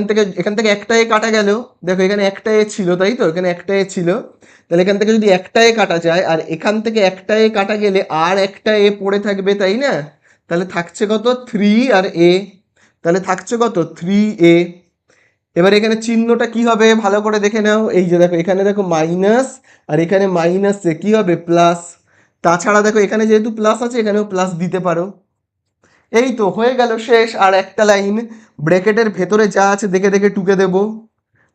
থেকে একটা এ কাটা গেল। দেখো এখানে একটা এ ছিল, তাই তো, এখানে একটা এ ছিল, তাহলে এখান থেকে যদি একটা এ কাটা যায় আর এখান থেকে একটা এ কাটা গেলে আর একটা এ পড়ে থাকবে, তাই না, তাহলে থাকছে কত 3 আর এ, তাহলে থাকছে কত 3a। এবার এখানে চিহ্নটা কি হবে ভালো করে দেখে নাও, এই যে দেখো এখানে দেখো মাইনাস আর এখানে মাইনাসে কি হবে প্লাস। তাছাড়া দেখো এখানে যেহেতু প্লাস আছে এখানেও প্লাস দিতে পারো। এই তো হয়ে গেল শেষ। আর একটা লাইন, ব্র্যাকেটের ভেতরে যা আছে দেখে দেখে টুকে দেব।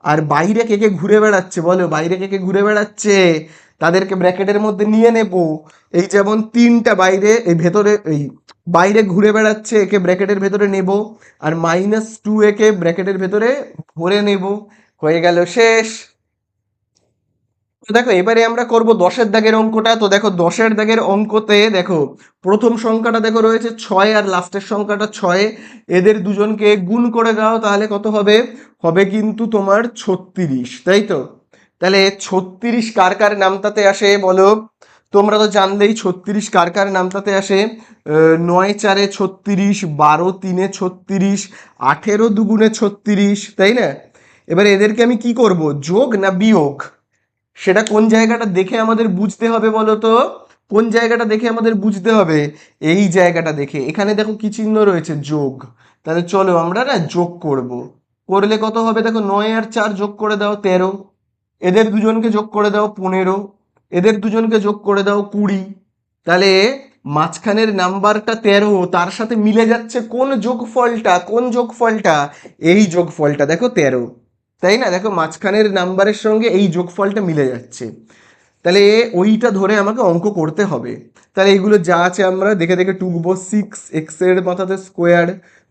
আর বাইরে কে কে ঘুরে বেড়াচ্ছে বলো, বাইরে কে কে ঘুরে বেড়াচ্ছে, তাদেরকে ব্র্যাকেটের মধ্যে নিয়ে নেব। এই যেমন 3টা বাইরে, এই ভেতরে এই বাইরে ঘুরে বেড়াচ্ছে, একে ব্র্যাকেটের ভেতরে নেব। আর -2 একে ব্র্যাকেটের ভেতরে ভরে নেব। হয়ে গেল শেষ। তো দেখো এবারে আমরা করব 10-এর দাগের অঙ্কটা। তো দেখো 10-এর দাগের অঙ্কতে দেখো প্রথম সংখ্যাটা দেখো রয়েছে 6 আর লাস্টের সংখ্যাটা 6, এদের দুজনকে গুণ করে দাও, তাহলে কত হবে, হবে কিন্তু তোমার 36, তাই তো। তাহলে 36 কার কার নামতাতে আসে বলো, তোমরা তো জানলেই 36 কার কার নামতাতে আসে, 9 4-এ 36, 12 3-এ 36, 18 2-গুণে 36, তাই না। এবারে এদেরকে আমি কি করব, যোগ না বিয়োগ, সেটা কোন জায়গাটা দেখে আমাদের বুঝতে হবে বলো তো, কোন জায়গাটা দেখে আমাদের বুঝতে হবে, এই জায়গাটা দেখে। এখানে দেখো কি চিহ্ন রয়েছে, যোগ, তাহলে চলো আমরা না যোগ করব। করলে কত হবে, দেখো 9 আর 4 যোগ করে দাও 13, এদের দুজনকে যোগ করে দাও 15, এদের দুজনকে যোগ করে দাও 20। তাহলে মাঝখানের নাম্বারটা 13, তার সাথে মিলে যাচ্ছে কোন যোগফলটা, কোন যোগফলটা, এই যোগফলটা দেখো 13, তাই না, দেখো মাঝখানের নাম্বারের সঙ্গে এই যোগফলটা মিলে যাচ্ছে। তাহলে ওইটা ধরে আমাকে অঙ্ক করতে হবে। তাহলে এইগুলো যা আছে আমরা দেখে দেখে টুকবো। 6x এর মাথাতে স্কোয়ার,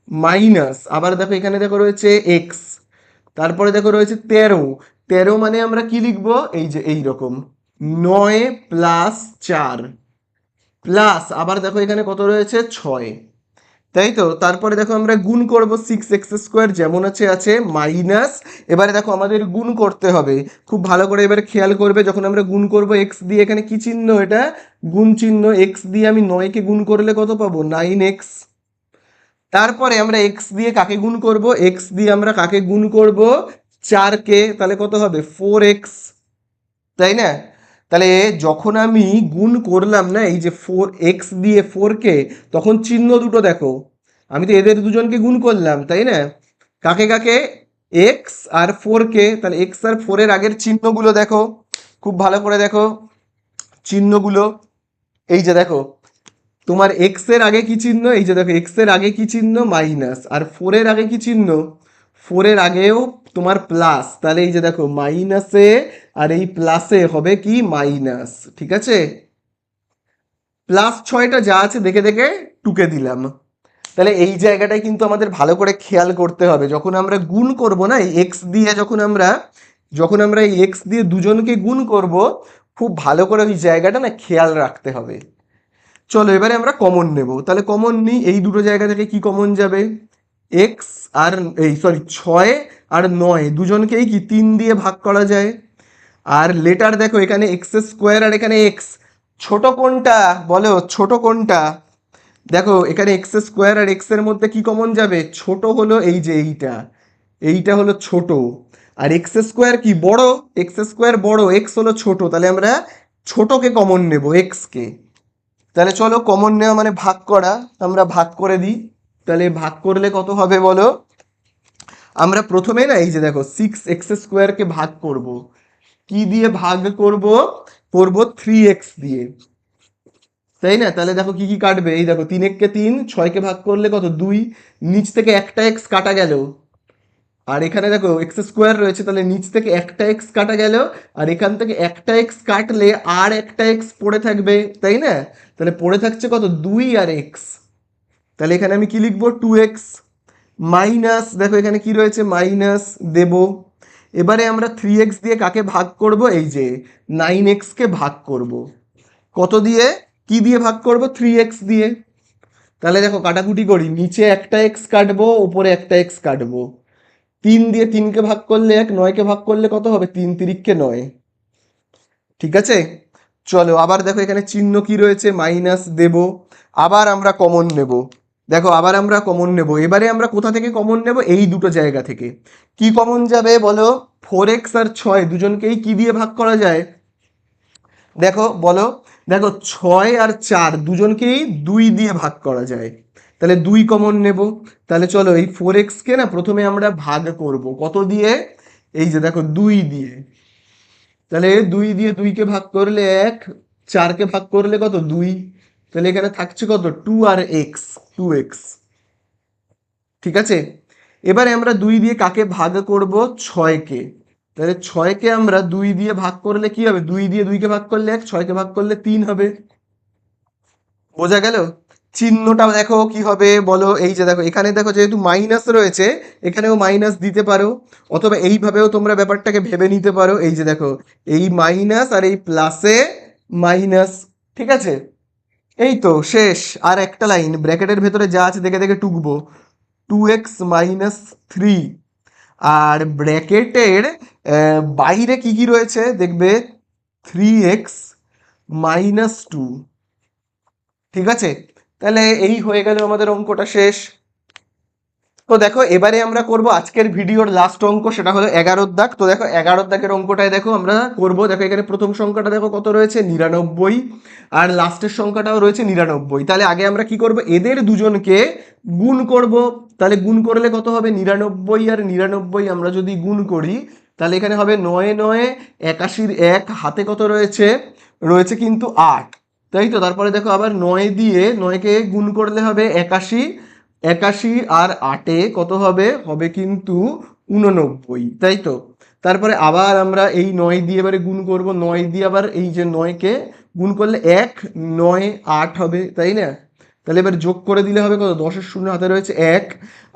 মাইনাস, আবার দেখো এখানে দেখো রয়েছে এক্স, তারপরে দেখো রয়েছে 13, 13 মানে আমরা কি লিখবো, এই যে এই রকম 9 প্লাস 4 প্লাস, আবার দেখো এখানে কত রয়েছে 6, তাই তো। তারপরে দেখো আমরা গুণ করব, 6x² যেমন আছে আছে, মাইনাস, এবারে দেখো আমাদের গুণ করতে হবে, খুব ভালো করে এবারে খেয়াল করবে, যখন আমরা গুণ করব এক্স দিয়ে, এখানে কি চিহ্ন, এটা গুণ চিহ্ন, এক্স দিয়ে আমি 9কে গুণ করলে কত পাবো 9x। তারপরে আমরা এক্স দিয়ে কাকে গুণ করব, এক্স দিয়ে আমরা কাকে গুণ করব 4কে, তাহলে কত হবে 4x, তাই না। তাহলে যখন আমি গুণ করলাম না এই যে 4x দিয়ে 4কে, তখন চিহ্ন দুটো দেখো, আমি তো এদের দুজনকে গুণ করলাম, তাই না? কাকে কাকে? এক্স আর 4কে। তাহলে এক্স আর 4-এর আগের চিহ্নগুলো দেখো, খুব ভালো করে দেখো চিহ্নগুলো। এই যে দেখো, তোমার এক্স এর আগে কি চিহ্ন? এই যে দেখো, এক্স এর আগে কি চিহ্ন? মাইনাস। আর 4-এর আগে কি চিহ্ন? 4-এর আগেও তোমার প্লাস। তাহলে এই যে দেখো, মাইনাসে আর এই প্লাসে হবে কি? মাইনাস। ঠিক আছে, প্লাস 6টা যা আছে দেখে দেখে টুকে দিলাম। তাহলে এই জায়গাটায় কিন্তু আমাদের ভালো করে খেয়াল করতে হবে, যখন আমরা গুণ করব না এই এক্স দিয়ে, যখন আমরা এই এক্স দিয়ে দুজনকে গুণ করব, খুব ভালো করে ওই জায়গাটা না খেয়াল রাখতে হবে। চলো এবারে আমরা কমন নেব। তাহলে কমন নিই, এই দুটো জায়গা থেকে কি কমন যাবে? এক্স আর এই সরি 6 আর 9 দুজনকেই কি 3 দিয়ে ভাগ করা যায়। আর লেটার দেখো, এখানে এক্স স্কোয়ার আর এখানে এক্স, ছোট কোনটা বলো? ছোট কোনটা? দেখো এখানে এক্স স্কোয়ার আর এক্স এর মধ্যে কি কমন যাবে? ছোট হলো এই যে এইটা, এইটা হলো ছোট। আর এক্স স্কোয়ার কি বড়? এক্স স্কোয়ার বড়, এক্স হলো ছোট, তাহলে আমরা ছোটকে কমন নেব, এক্স কে। তাহলে চলো কমন নেওয়া মানে ভাগ করা, আমরা ভাগ করে দিই। তাহলে ভাগ করলে কত হবে বলো? আমরা প্রথমে না এই যে দেখো 6x² ভাগ করব। কি দিয়ে ভাগ করব? করব 3x দিয়ে, তাই না? তাহলে দেখো কি কি কাটবে, এই দেখো 3 3, 6কে ভাগ করলে কত? 2। নিচ থেকে একটা এক্স কাটা গেল, আর এখানে দেখো এক্স স্কোয়ার রয়েছে, তাহলে নিচ থেকে একটা এক্স কাটা গেল, আর এখান থেকে একটা এক্স কাটলে আর একটা এক্স পড়ে থাকবে, তাই না? তাহলে পড়ে থাকছে কত? 2 আর এক্স। তাহলে এখানে আমি কি লিখবো? 2x মাইনাস, দেখো এখানে কি রয়েছে? মাইনাস দেব। এবারে আমরা 3x দিয়ে কাকে ভাগ করব? এই যে 9x-কে ভাগ করব। কত দিয়ে? কি দিয়ে ভাগ করব? 3x দিয়ে। তাহলে দেখো কাটাকুটি করি, নিচে একটা এক্স কাটবো, উপরে একটা এক্স কাটবো। 3 দিয়ে 3কে ভাগ করলে 1, 9কে ভাগ করলে কত হবে? 3 3-কে 9। ঠিক আছে, চলো আবার দেখো এখানে চিহ্ন কি রয়েছে? মাইনাস দেব। আবার আমরা কমন নেব। দেখো আবার আমরা কমন নেব, এবারে আমরা কোথা থেকে কমন নেব? এই দুটো জায়গা থেকে। কি কমন যাবে বলো? 4x আর 6 দুজনকেই কি দিয়ে ভাগ করা যায়? দেখো বলো, দেখো 6 আর 4 দুজনকেই 2 দিয়ে ভাগ করা যায়। তাহলে 2 কমন নেব। তাহলে চলো এই 4x-কে না প্রথমে আমরা ভাগ করব কত দিয়ে? এই যে দেখো 2 দিয়ে। তাহলে 2 দিয়ে 2কে ভাগ করলে 1, 4কে ভাগ করলে কত? 2। তাহলে এখানে থাকছে কত? 2 আর এক্স, 2x। ঠিক আছে, এবারে আমরা 2 দিয়ে কাকে ভাগ করব? 6কে। তাহলে 6কে আমরা 2 দিয়ে ভাগ করলে কি হবে? 2 দিয়ে 2কে ভাগ করলে 1, 6কে ভাগ করলে 3 হবে। বোঝা গেল? চিহ্নটা দেখো কি হবে বলো? এই যে দেখো এখানে দেখো যেহেতু মাইনাস রয়েছে, এখানেও মাইনাস দিতে পারো, অথবা এইভাবেও তোমরা ব্যাপারটাকে ভেবে নিতে পারো। এই যে দেখো, এই মাইনাস আর এই প্লাসে মাইনাস। ঠিক আছে, এই তো শেষ। আর একটা লাইন ব্র্যাকেটের ভেতরে যা আছে দেখে দেখে টুকবো। 2x-3। আর ব্র্যাকেটের বাইরে কি কি রয়েছে দেখবে? 3x-2। ঠিক আছে, তাহলে এই হয়ে গেল আমাদের অঙ্কটা শেষ। তো দেখো এবারে আমরা করব আজকের ভিডিওর লাস্ট অঙ্ক, সেটা হলো 11 দাগ। তো দেখো 11 দাগের অঙ্কটায় দেখো আমরা করব, দেখো এখানে প্রথম সংখ্যাটা দেখো কত রয়েছে? 99। আর লাস্টের সংখ্যাটাও রয়েছে 99। তাহলে আগে আমরা কি করব? এদের দুজনকে গুণ করব। তাহলে গুণ করলে কত হবে? 99 আর 99 আমরা যদি গুণ করি, তাহলে এখানে হবে 9 9 81-র 1, হাতে কত রয়েছে? রয়েছে কিন্তু 8, তাই তো? তারপরে দেখো আবার 9 দিয়ে 9কে গুণ করলে হবে 81, 81 আর 8-এ কত হবে? হবে কিন্তু 89, তাই তো? তারপরে আবার আমরা এই 9 দিয়ে এবারে গুণ করব, 9 দিয়ে আবার এই যে 9কে গুণ করলে 1 9 8 হবে, তাই না? তাহলে এবার যোগ করে দিলে হবে কত? 10-এর শূন্য হাতে রয়েছে 1,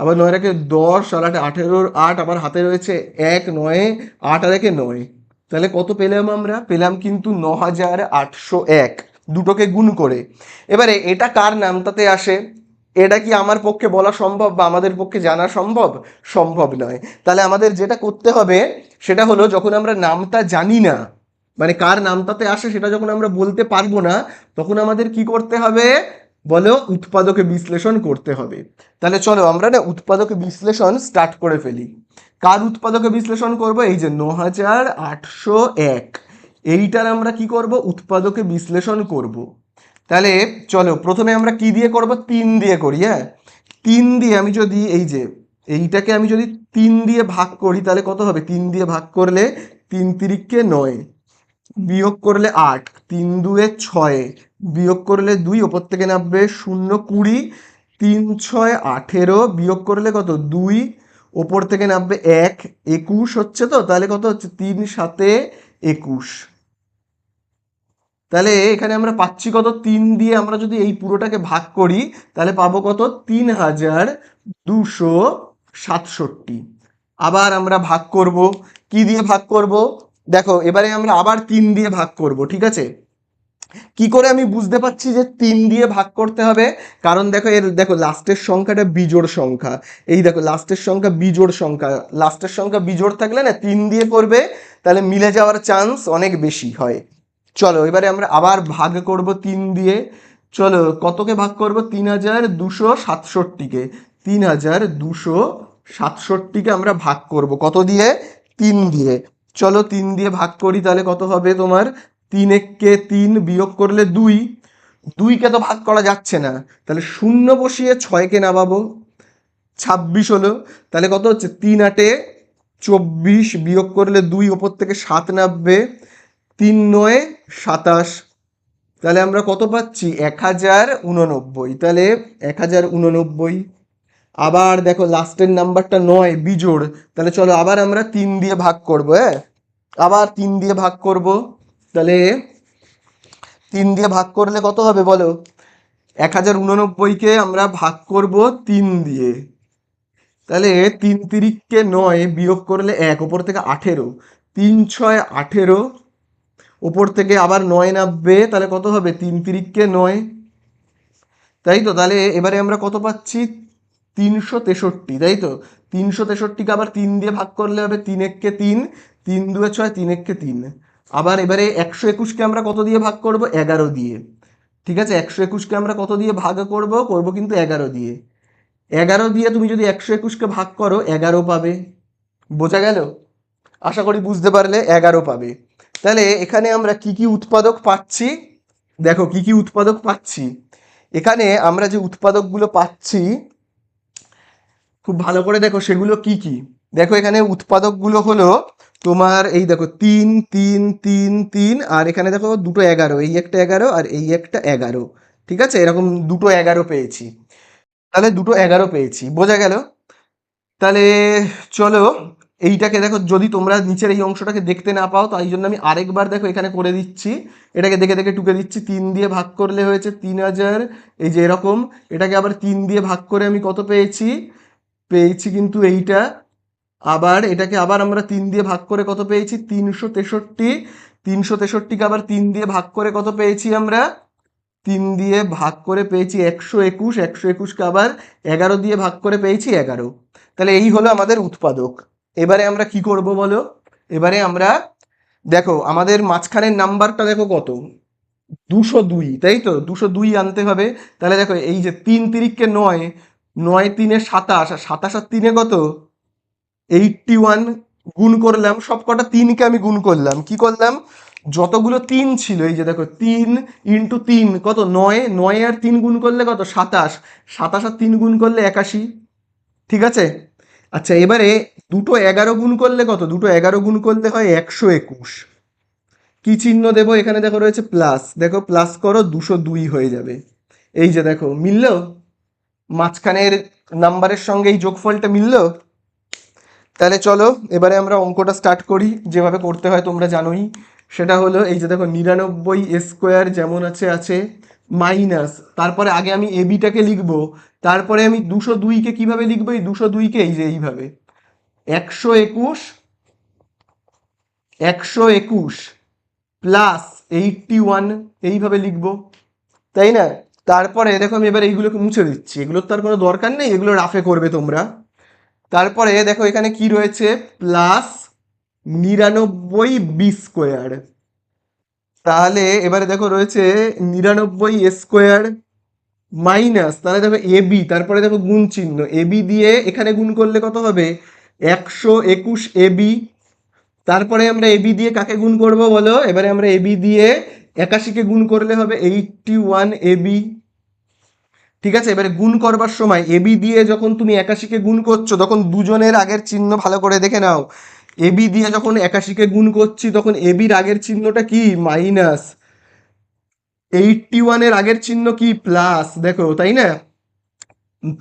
আবার 9 একে 10 আর 8 18-র 8, আবার হাতে রয়েছে 1 9 8 আর 1-এ 9। তাহলে কত পেলাম আমরা? পেলাম কিন্তু 9801 দুটোকে গুণ করে। এবারে এটা কার নামটাতে আসে? এটা কি আমার পক্ষে বলা সম্ভব বা আমাদের পক্ষে জানা সম্ভব? সম্ভব নয়। তাহলে আমাদের যেটা করতে হবে সেটা হলো, যখন আমরা নামটা জানি না, মানে কার নামটাতে আসে সেটা যখন আমরা বলতে পারবো না, তখন আমাদের কি করতে হবে বলো? উৎপাদকে বিশ্লেষণ করতে হবে। তাহলে চলো আমরা না উৎপাদকে বিশ্লেষণ স্টার্ট করে ফেলি। কার উৎপাদকে বিশ্লেষণ করব? এই যে 9801, এইটার আমরা কি করব? উৎপাদকে বিশ্লেষণ করব। তাহলে চলো প্রথমে আমরা কি দিয়ে করব? 3 দিয়ে করি। হ্যাঁ, তিন দিয়ে আমি যদি এই যে এইটাকে আমি যদি তিন দিয়ে ভাগ করি তাহলে কত হবে? তিন দিয়ে ভাগ করলে তিন তিরিককে 9, বিয়োগ করলে 8, তিন দুয়ে 6, বিয়োগ করলে 2, ওপর থেকে নামবে 0, 20, 3 6 18, বিয়োগ করলে কত? 2, ওপর থেকে নামবে 1, 21 হচ্ছে তো, তাহলে কত হচ্ছে? 3 7 21। তাহলে এখানে আমরা পাচ্ছি কত? 3 দিয়ে আমরা যদি এই পুরোটাকে ভাগ করি তাহলে পাবো কত? 3267। আবার আমরা ভাগ করব, কি দিয়ে ভাগ করব? দেখো এবারে আমরা আবার 3 দিয়ে ভাগ করব, ঠিক আছে? কি করে আমি বুঝতে পারছি যে 3 দিয়ে ভাগ করতে হবে? কারণ দেখো দেখো লাস্টের সংখ্যাটা বিজোড় সংখ্যা। এই দেখো লাস্টের সংখ্যা বিজোড় সংখ্যা, লাস্টের সংখ্যা বিজোড় থাকলে না 3 দিয়ে করবে তাহলে মিলে যাওয়ার চান্স অনেক বেশি হয়। চলো এবারে আমরা আবার ভাগ করব 3 দিয়ে। চলো কতকে ভাগ করব? 3267কে। 3267কে আমরা ভাগ করব কত দিয়ে? 3 দিয়ে। চলো 3 দিয়ে ভাগ করি তাহলে কত হবে তোমার? 3 একে 3, বিয়োগ করলে 2, 2কে তো ভাগ করা যাচ্ছে না, তাহলে শূন্য বসিয়ে 6কে নামাবো, 26 হলো। তাহলে কত হচ্ছে? 3 8 24, বিয়োগ করলে 2, ওপর থেকে 7 নামবে, 3 9 27। তাহলে আমরা কত পাচ্ছি? 1089। তাহলে 1089। আবার দেখো লাস্টের নাম্বারটা 9 বিজোড়, তাহলে চলো আবার আমরা 3 দিয়ে ভাগ করব। হ্যাঁ, আবার 3 দিয়ে ভাগ করব। তাহলে 3 দিয়ে ভাগ করলে কত হবে বলো? 1089কে আমরা ভাগ করব 3 দিয়ে। তাহলে 3 তিরিককে 9, বিয়োগ করলে 1, ওপর থেকে 18, 3 6 18, ওপর থেকে আবার 9 নামবে, তাহলে কত হবে? 3 তিরিককে 9, তাই তো? তাহলে এবারে আমরা কত পাচ্ছি? 363, তাই তো? 363কে আবার 3 দিয়ে ভাগ করলে হবে 3 একে 3, 3 2 6, 3 একে 3। আবার এবারে 121কে আমরা কত দিয়ে ভাগ করব? 11 দিয়ে। ঠিক আছে, 121কে আমরা কত দিয়ে ভাগ করব? করব কিন্তু 11 দিয়ে। 11 দিয়ে তুমি যদি 121কে ভাগ করো 11 পাবে। বোঝা গেল? আশা করি বুঝতে পারলে। 11 পাবে। তাহলে এখানে আমরা কি কি উৎপাদক পাচ্ছি? দেখো কি কি উৎপাদক পাচ্ছি। এখানে আমরা যে উৎপাদকগুলো পাচ্ছি খুব ভালো করে দেখো সেগুলো কি কি। দেখো এখানে উৎপাদকগুলো হলো তোমার এই দেখো 3 3 3 3, আর এখানে দেখো দুটো 11, এই একটা 11 আর এই একটা 11। ঠিক আছে, এরকম দুটো 11 পেয়েছি। তাহলে দুটো 11 পেয়েছি, বোঝা গেল? তাহলে চলো এইটাকে দেখো, যদি তোমরা নিচের এই অংশটাকে দেখতে না পাও তাই জন্য আমি আরেকবার দেখো এখানে করে দিচ্ছি। এটাকে দেখে দেখে টুকে দিচ্ছি। 3 দিয়ে ভাগ করলে হয়েছে 3000, এই যে এরকম। এটাকে আবার 3 দিয়ে ভাগ করে আমি কত পেয়েছি? পেয়েছি কিন্তু এইটা। আবার এটাকে আবার আমরা 3 দিয়ে ভাগ করে কত পেয়েছি? 363। 363কে আবার 3 দিয়ে ভাগ করে কত পেয়েছি আমরা? 3 দিয়ে ভাগ করে পেয়েছি 121। 121কে আবার 11 দিয়ে ভাগ করে পেয়েছি 11। তাহলে এই হলো আমাদের উৎপাদক। এবারে আমরা কি করব বলো? এবারে আমরা দেখো আমাদের মাঝখানের নাম্বারটা দেখো কত? 202, তাই তো? 202 আনতে হবে। তাহলে দেখো এই যে 3 তিরিককে 9, 9 3 27, আর 27 আর 3 কত? 81। গুণ করলাম, সব কটা 3কে আমি গুণ করলাম। কি করলাম? যতগুলো 3 ছিল, এই যে দেখো 3 ইন্টু 3 কত? 9, 9 আর 3 গুণ করলে কত? 27, 27 আর 3 গুণ করলে 81। ঠিক আছে। আচ্ছা এবারে দুটো 11 গুণ করলে কত? দুটো 11 গুণ করলে হয় 121। কি চিহ্ন দেবো? এখানে দেখো রয়েছে প্লাস, দেখো প্লাস করো, 202 হয়ে যাবে। এই যে দেখো মিললো, মাঝখানের নাম্বারের সঙ্গে এই যোগফলটা মিললো। তাহলে চলো এবারে আমরা অঙ্কটা স্টার্ট করি, যেভাবে করতে হয় তোমরা জানোই। সেটা হলো এই যে দেখো 99 স্কোয়ার যেমন আছে আছে, মাইনাস, তারপরে আগে আমি এবিটাকে লিখবো, তারপরে আমি 202কে কিভাবে লিখবো? এই 202কে এই যে এইভাবে 121, 121 প্লাস 81 এইভাবে লিখবো, তাই না? তারপরে দেখো আমি এবার এইগুলোকে মুছে দিচ্ছি, এগুলোর তো আর কোনো দরকার নেই, এগুলো রাফে করবে তোমরা। তারপরে দেখো এখানে কি রয়েছে? Plus 99 B square. তাহলে এবারে দেখো রয়েছে 99 স্কোয়ার মাইনাস, তাহলে দেখো এবি, তারপরে দেখো গুণ চিহ্ন, এবি দিয়ে এখানে গুণ করলে কত হবে? 121 এবি। তারপরে আমরা এবি দিয়ে কাকে গুণ করব বলো? এবারে আমরা এবি দিয়ে 81কে গুণ করলে হবে 81 এবি। ঠিক আছে, এবারে গুণ করবার সময় এবি দিয়ে যখন তুমি 81-কে গুণ করছো তখন দুজনের আগের চিহ্ন ভালো করে দেখে নাও। এবি দিয়ে যখন 81-কে গুণ করছি তখন এবির আগের চিহ্নটা কি, মাইনাস। 81-এর আগের চিহ্ন কি, প্লাস। দেখো তাই না,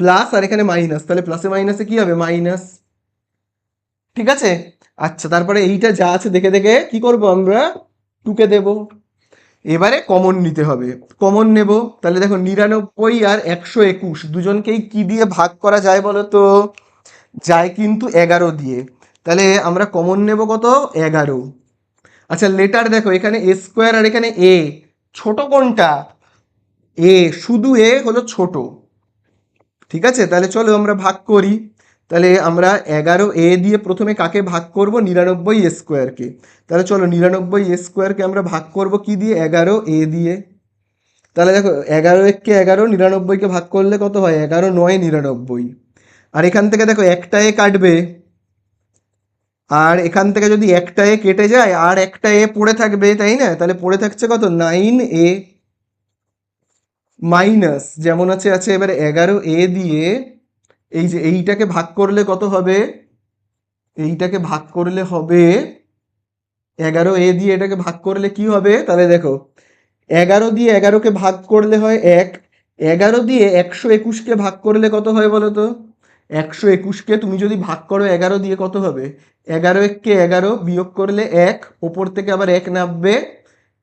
প্লাস আর এখানে মাইনাস, তাহলে প্লাসে মাইনাসে কি হবে, মাইনাস। ঠিক আছে, আচ্ছা তারপরে এইটা যা আছে দেখে দেখে কি করব আমরা, টুকে দেব। এবারে কমন নিতে হবে, কমন নেব। তাহলে দেখো 99 আর 121 দুজনকেই কি দিয়ে ভাগ করা যায় বলো তো, যায় কিন্তু 11 দিয়ে। তাহলে আমরা কমন নেব কত, 11। আচ্ছা লেটার দেখো এখানে এ স্কোয়ার আর এখানে এ, ছোট কোনটা, এ, শুধু এ হলো ছোট। ঠিক আছে, তাহলে চলো আমরা ভাগ করি। তাহলে আমরা 11 দিয়ে প্রথমে কাকে ভাগ করব, 99 স্কোয়ারকে। তাহলে চলো 99 স্কোয়ারকে আমরা ভাগ করব কি দিয়ে, 11 দিয়ে। তাহলে দেখো 11 99কে ভাগ করলে কত হয়, 11 9 99। আর এখান থেকে দেখো একটা এ কাটবে, আর এখান থেকে যদি একটা এ কেটে যায় আর একটা এ পড়ে থাকবে, তাই না, তাহলে পড়ে থাকছে কত, 9a মাইনাস, যেমন আছে আছে। এবারে 11 দিয়ে এই যে এইটাকে ভাগ করলে কত হবে, এইটাকে ভাগ করলে হবে 11 দিয়ে এটাকে ভাগ করলে কি হবে, তাহলে দেখো 11 দিয়ে 11কে ভাগ করলে হয় 1, 11 দিয়ে 121কে ভাগ করলে কত হয় বলো তো, 121কে তুমি যদি ভাগ করো 11 দিয়ে কত হবে, 11 1 কে 11 বিয়োগ করলে 1, ওপর থেকে আবার 1 নামবে,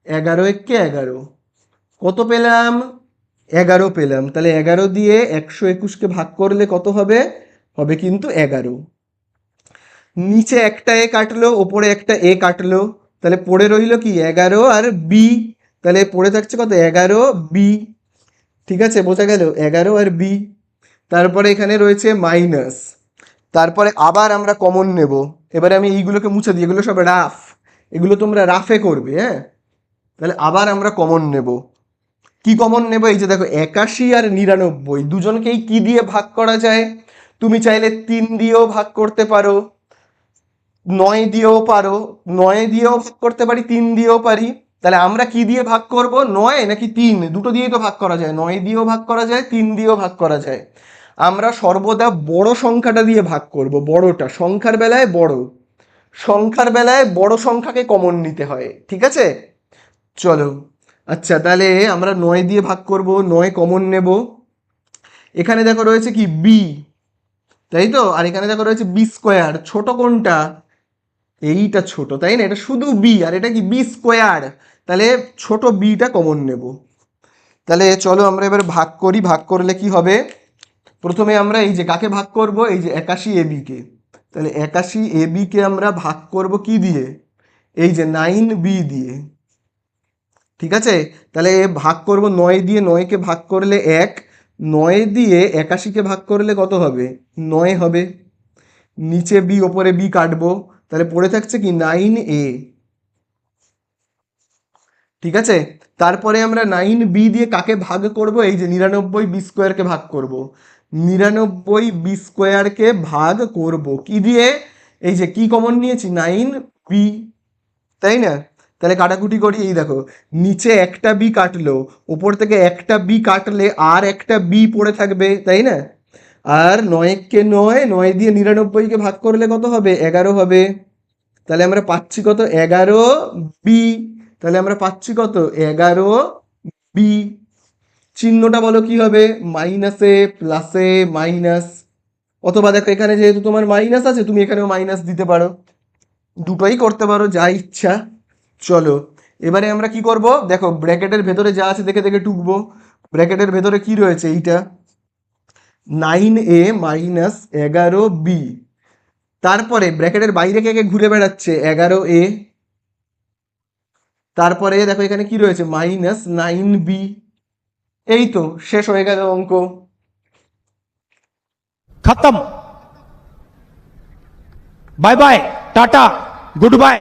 11 1 কে 11 কত পেলাম, 11 পেলাম। তাহলে 11 দিয়ে 121কে ভাগ করলে কত হবে, হবে কিন্তু 11। নিচে একটা এ কাটলো, ওপরে একটা এ কাটলো, তাহলে পড়ে রইলো কি, 11 আর বি। তাহলে পড়ে থাকছে কত, 11b। ঠিক আছে, বোঝা গেল, 11 আর বি। তারপরে এখানে রয়েছে মাইনাস। তারপরে আবার আমরা কমন নেব। এবারে আমি এইগুলোকে মুছে দিই, এগুলো সব রাফ, এগুলো তোমরা রাফে করবে, হ্যাঁ। তাহলে আবার আমরা কমন নেব, কি কমন নেব, এই যে দেখো 81 আর 99 দুজনকেই কি দিয়ে ভাগ করা যায়, তুমি চাইলে 3 দিয়েও ভাগ করতে পারো, 9 দিয়েও পারো, 9 দিয়েও ভাগ করতে পারি, 3 দিয়েও পারি। তাহলে আমরা কি দিয়ে ভাগ করব, 9 নাকি 3, দুটো দিয়েই তো ভাগ করা যায়, 9 দিয়েও ভাগ করা যায়, 3 দিয়েও ভাগ করা যায়। আমরা সর্বদা বড় সংখ্যাটা দিয়ে ভাগ করব, বড়টা, সংখ্যার বেলায় বড়, সংখ্যার বেলায় বড় সংখ্যাকে কমন নিতে হয়। ঠিক আছে, চলো। আচ্ছা তাহলে আমরা 9 দিয়ে ভাগ করব, 9 কমন নেব। এখানে দেখো রয়েছে কি, বি, তাই তো, আর এখানে দেখো রয়েছে বি স্কোয়ার, ছোট কোনটা, এইটা ছোট, তাই না, এটা শুধু বি, আর এটা কি বি স্কোয়ার, তাহলে ছোট বিটা কমন নেব। তাহলে চলো আমরা এবার ভাগ করি, ভাগ করলে কি হবে, প্রথমে আমরা এই যে কাকে ভাগ করব, এই যে 81 কে। তাহলে 81 কে আমরা ভাগ করব কি দিয়ে, এই যে 9b দিয়ে। ঠিক আছে, তাহলে ভাগ করব 9 দিয়ে, 9কে ভাগ করলে 1, 9 দিয়ে 81কে ভাগ করলে কত হবে, 9 হবে। নিচে বি ওপরে বি কাটবো, তাহলে পড়ে থাকছে কি, 9a। ঠিক আছে, তারপরে আমরা 9b দিয়ে কাকে ভাগ করব, এই যে 99 বি স্কোয়ারকে ভাগ করব, 99 বি স্কোয়ারকে ভাগ করব কি দিয়ে, এই যে কি কমন নিয়েছি, 9b, তাই না। তাহলে কাটাকুটি করি, এই দেখো নিচে একটা বি কাটলো, ওপর থেকে একটা বি কাটলে আর একটা বি পড়ে থাকবে, তাই না। আর 9 9 দিয়ে 99কে ভাগ করলে কত হবে, 11 হবে। তাহলে আমরা পাচ্ছি কত, 11b। তাহলে আমরা পাচ্ছি কত, 11b। চিহ্নটা বলো কি হবে, মাইনাসে প্লাসে মাইনাস, অথবা দেখো এখানে যেহেতু তোমার মাইনাস আছে তুমি এখানেও মাইনাস দিতে পারো, দুটোই করতে পারো, যা ইচ্ছা। চলো এবারে আমরা কি করব, দেখো ব্র্যাকেটের ভেতরে যা আছে দেখে দেখে টুকবো। ব্র্যাকেটের ভেতরে কি রয়েছে, এইটা 9a মাইনাস 11b। তারপরে ব্র্যাকেটের বাইরে কে কে ঘুরে বেড়াচ্ছে, 11a। তারপরে দেখো এখানে কি রয়েছে, মাইনাস 9b। এই তো শেষ হয়ে গেল অঙ্ক। खत्म। Bye bye tata good bye.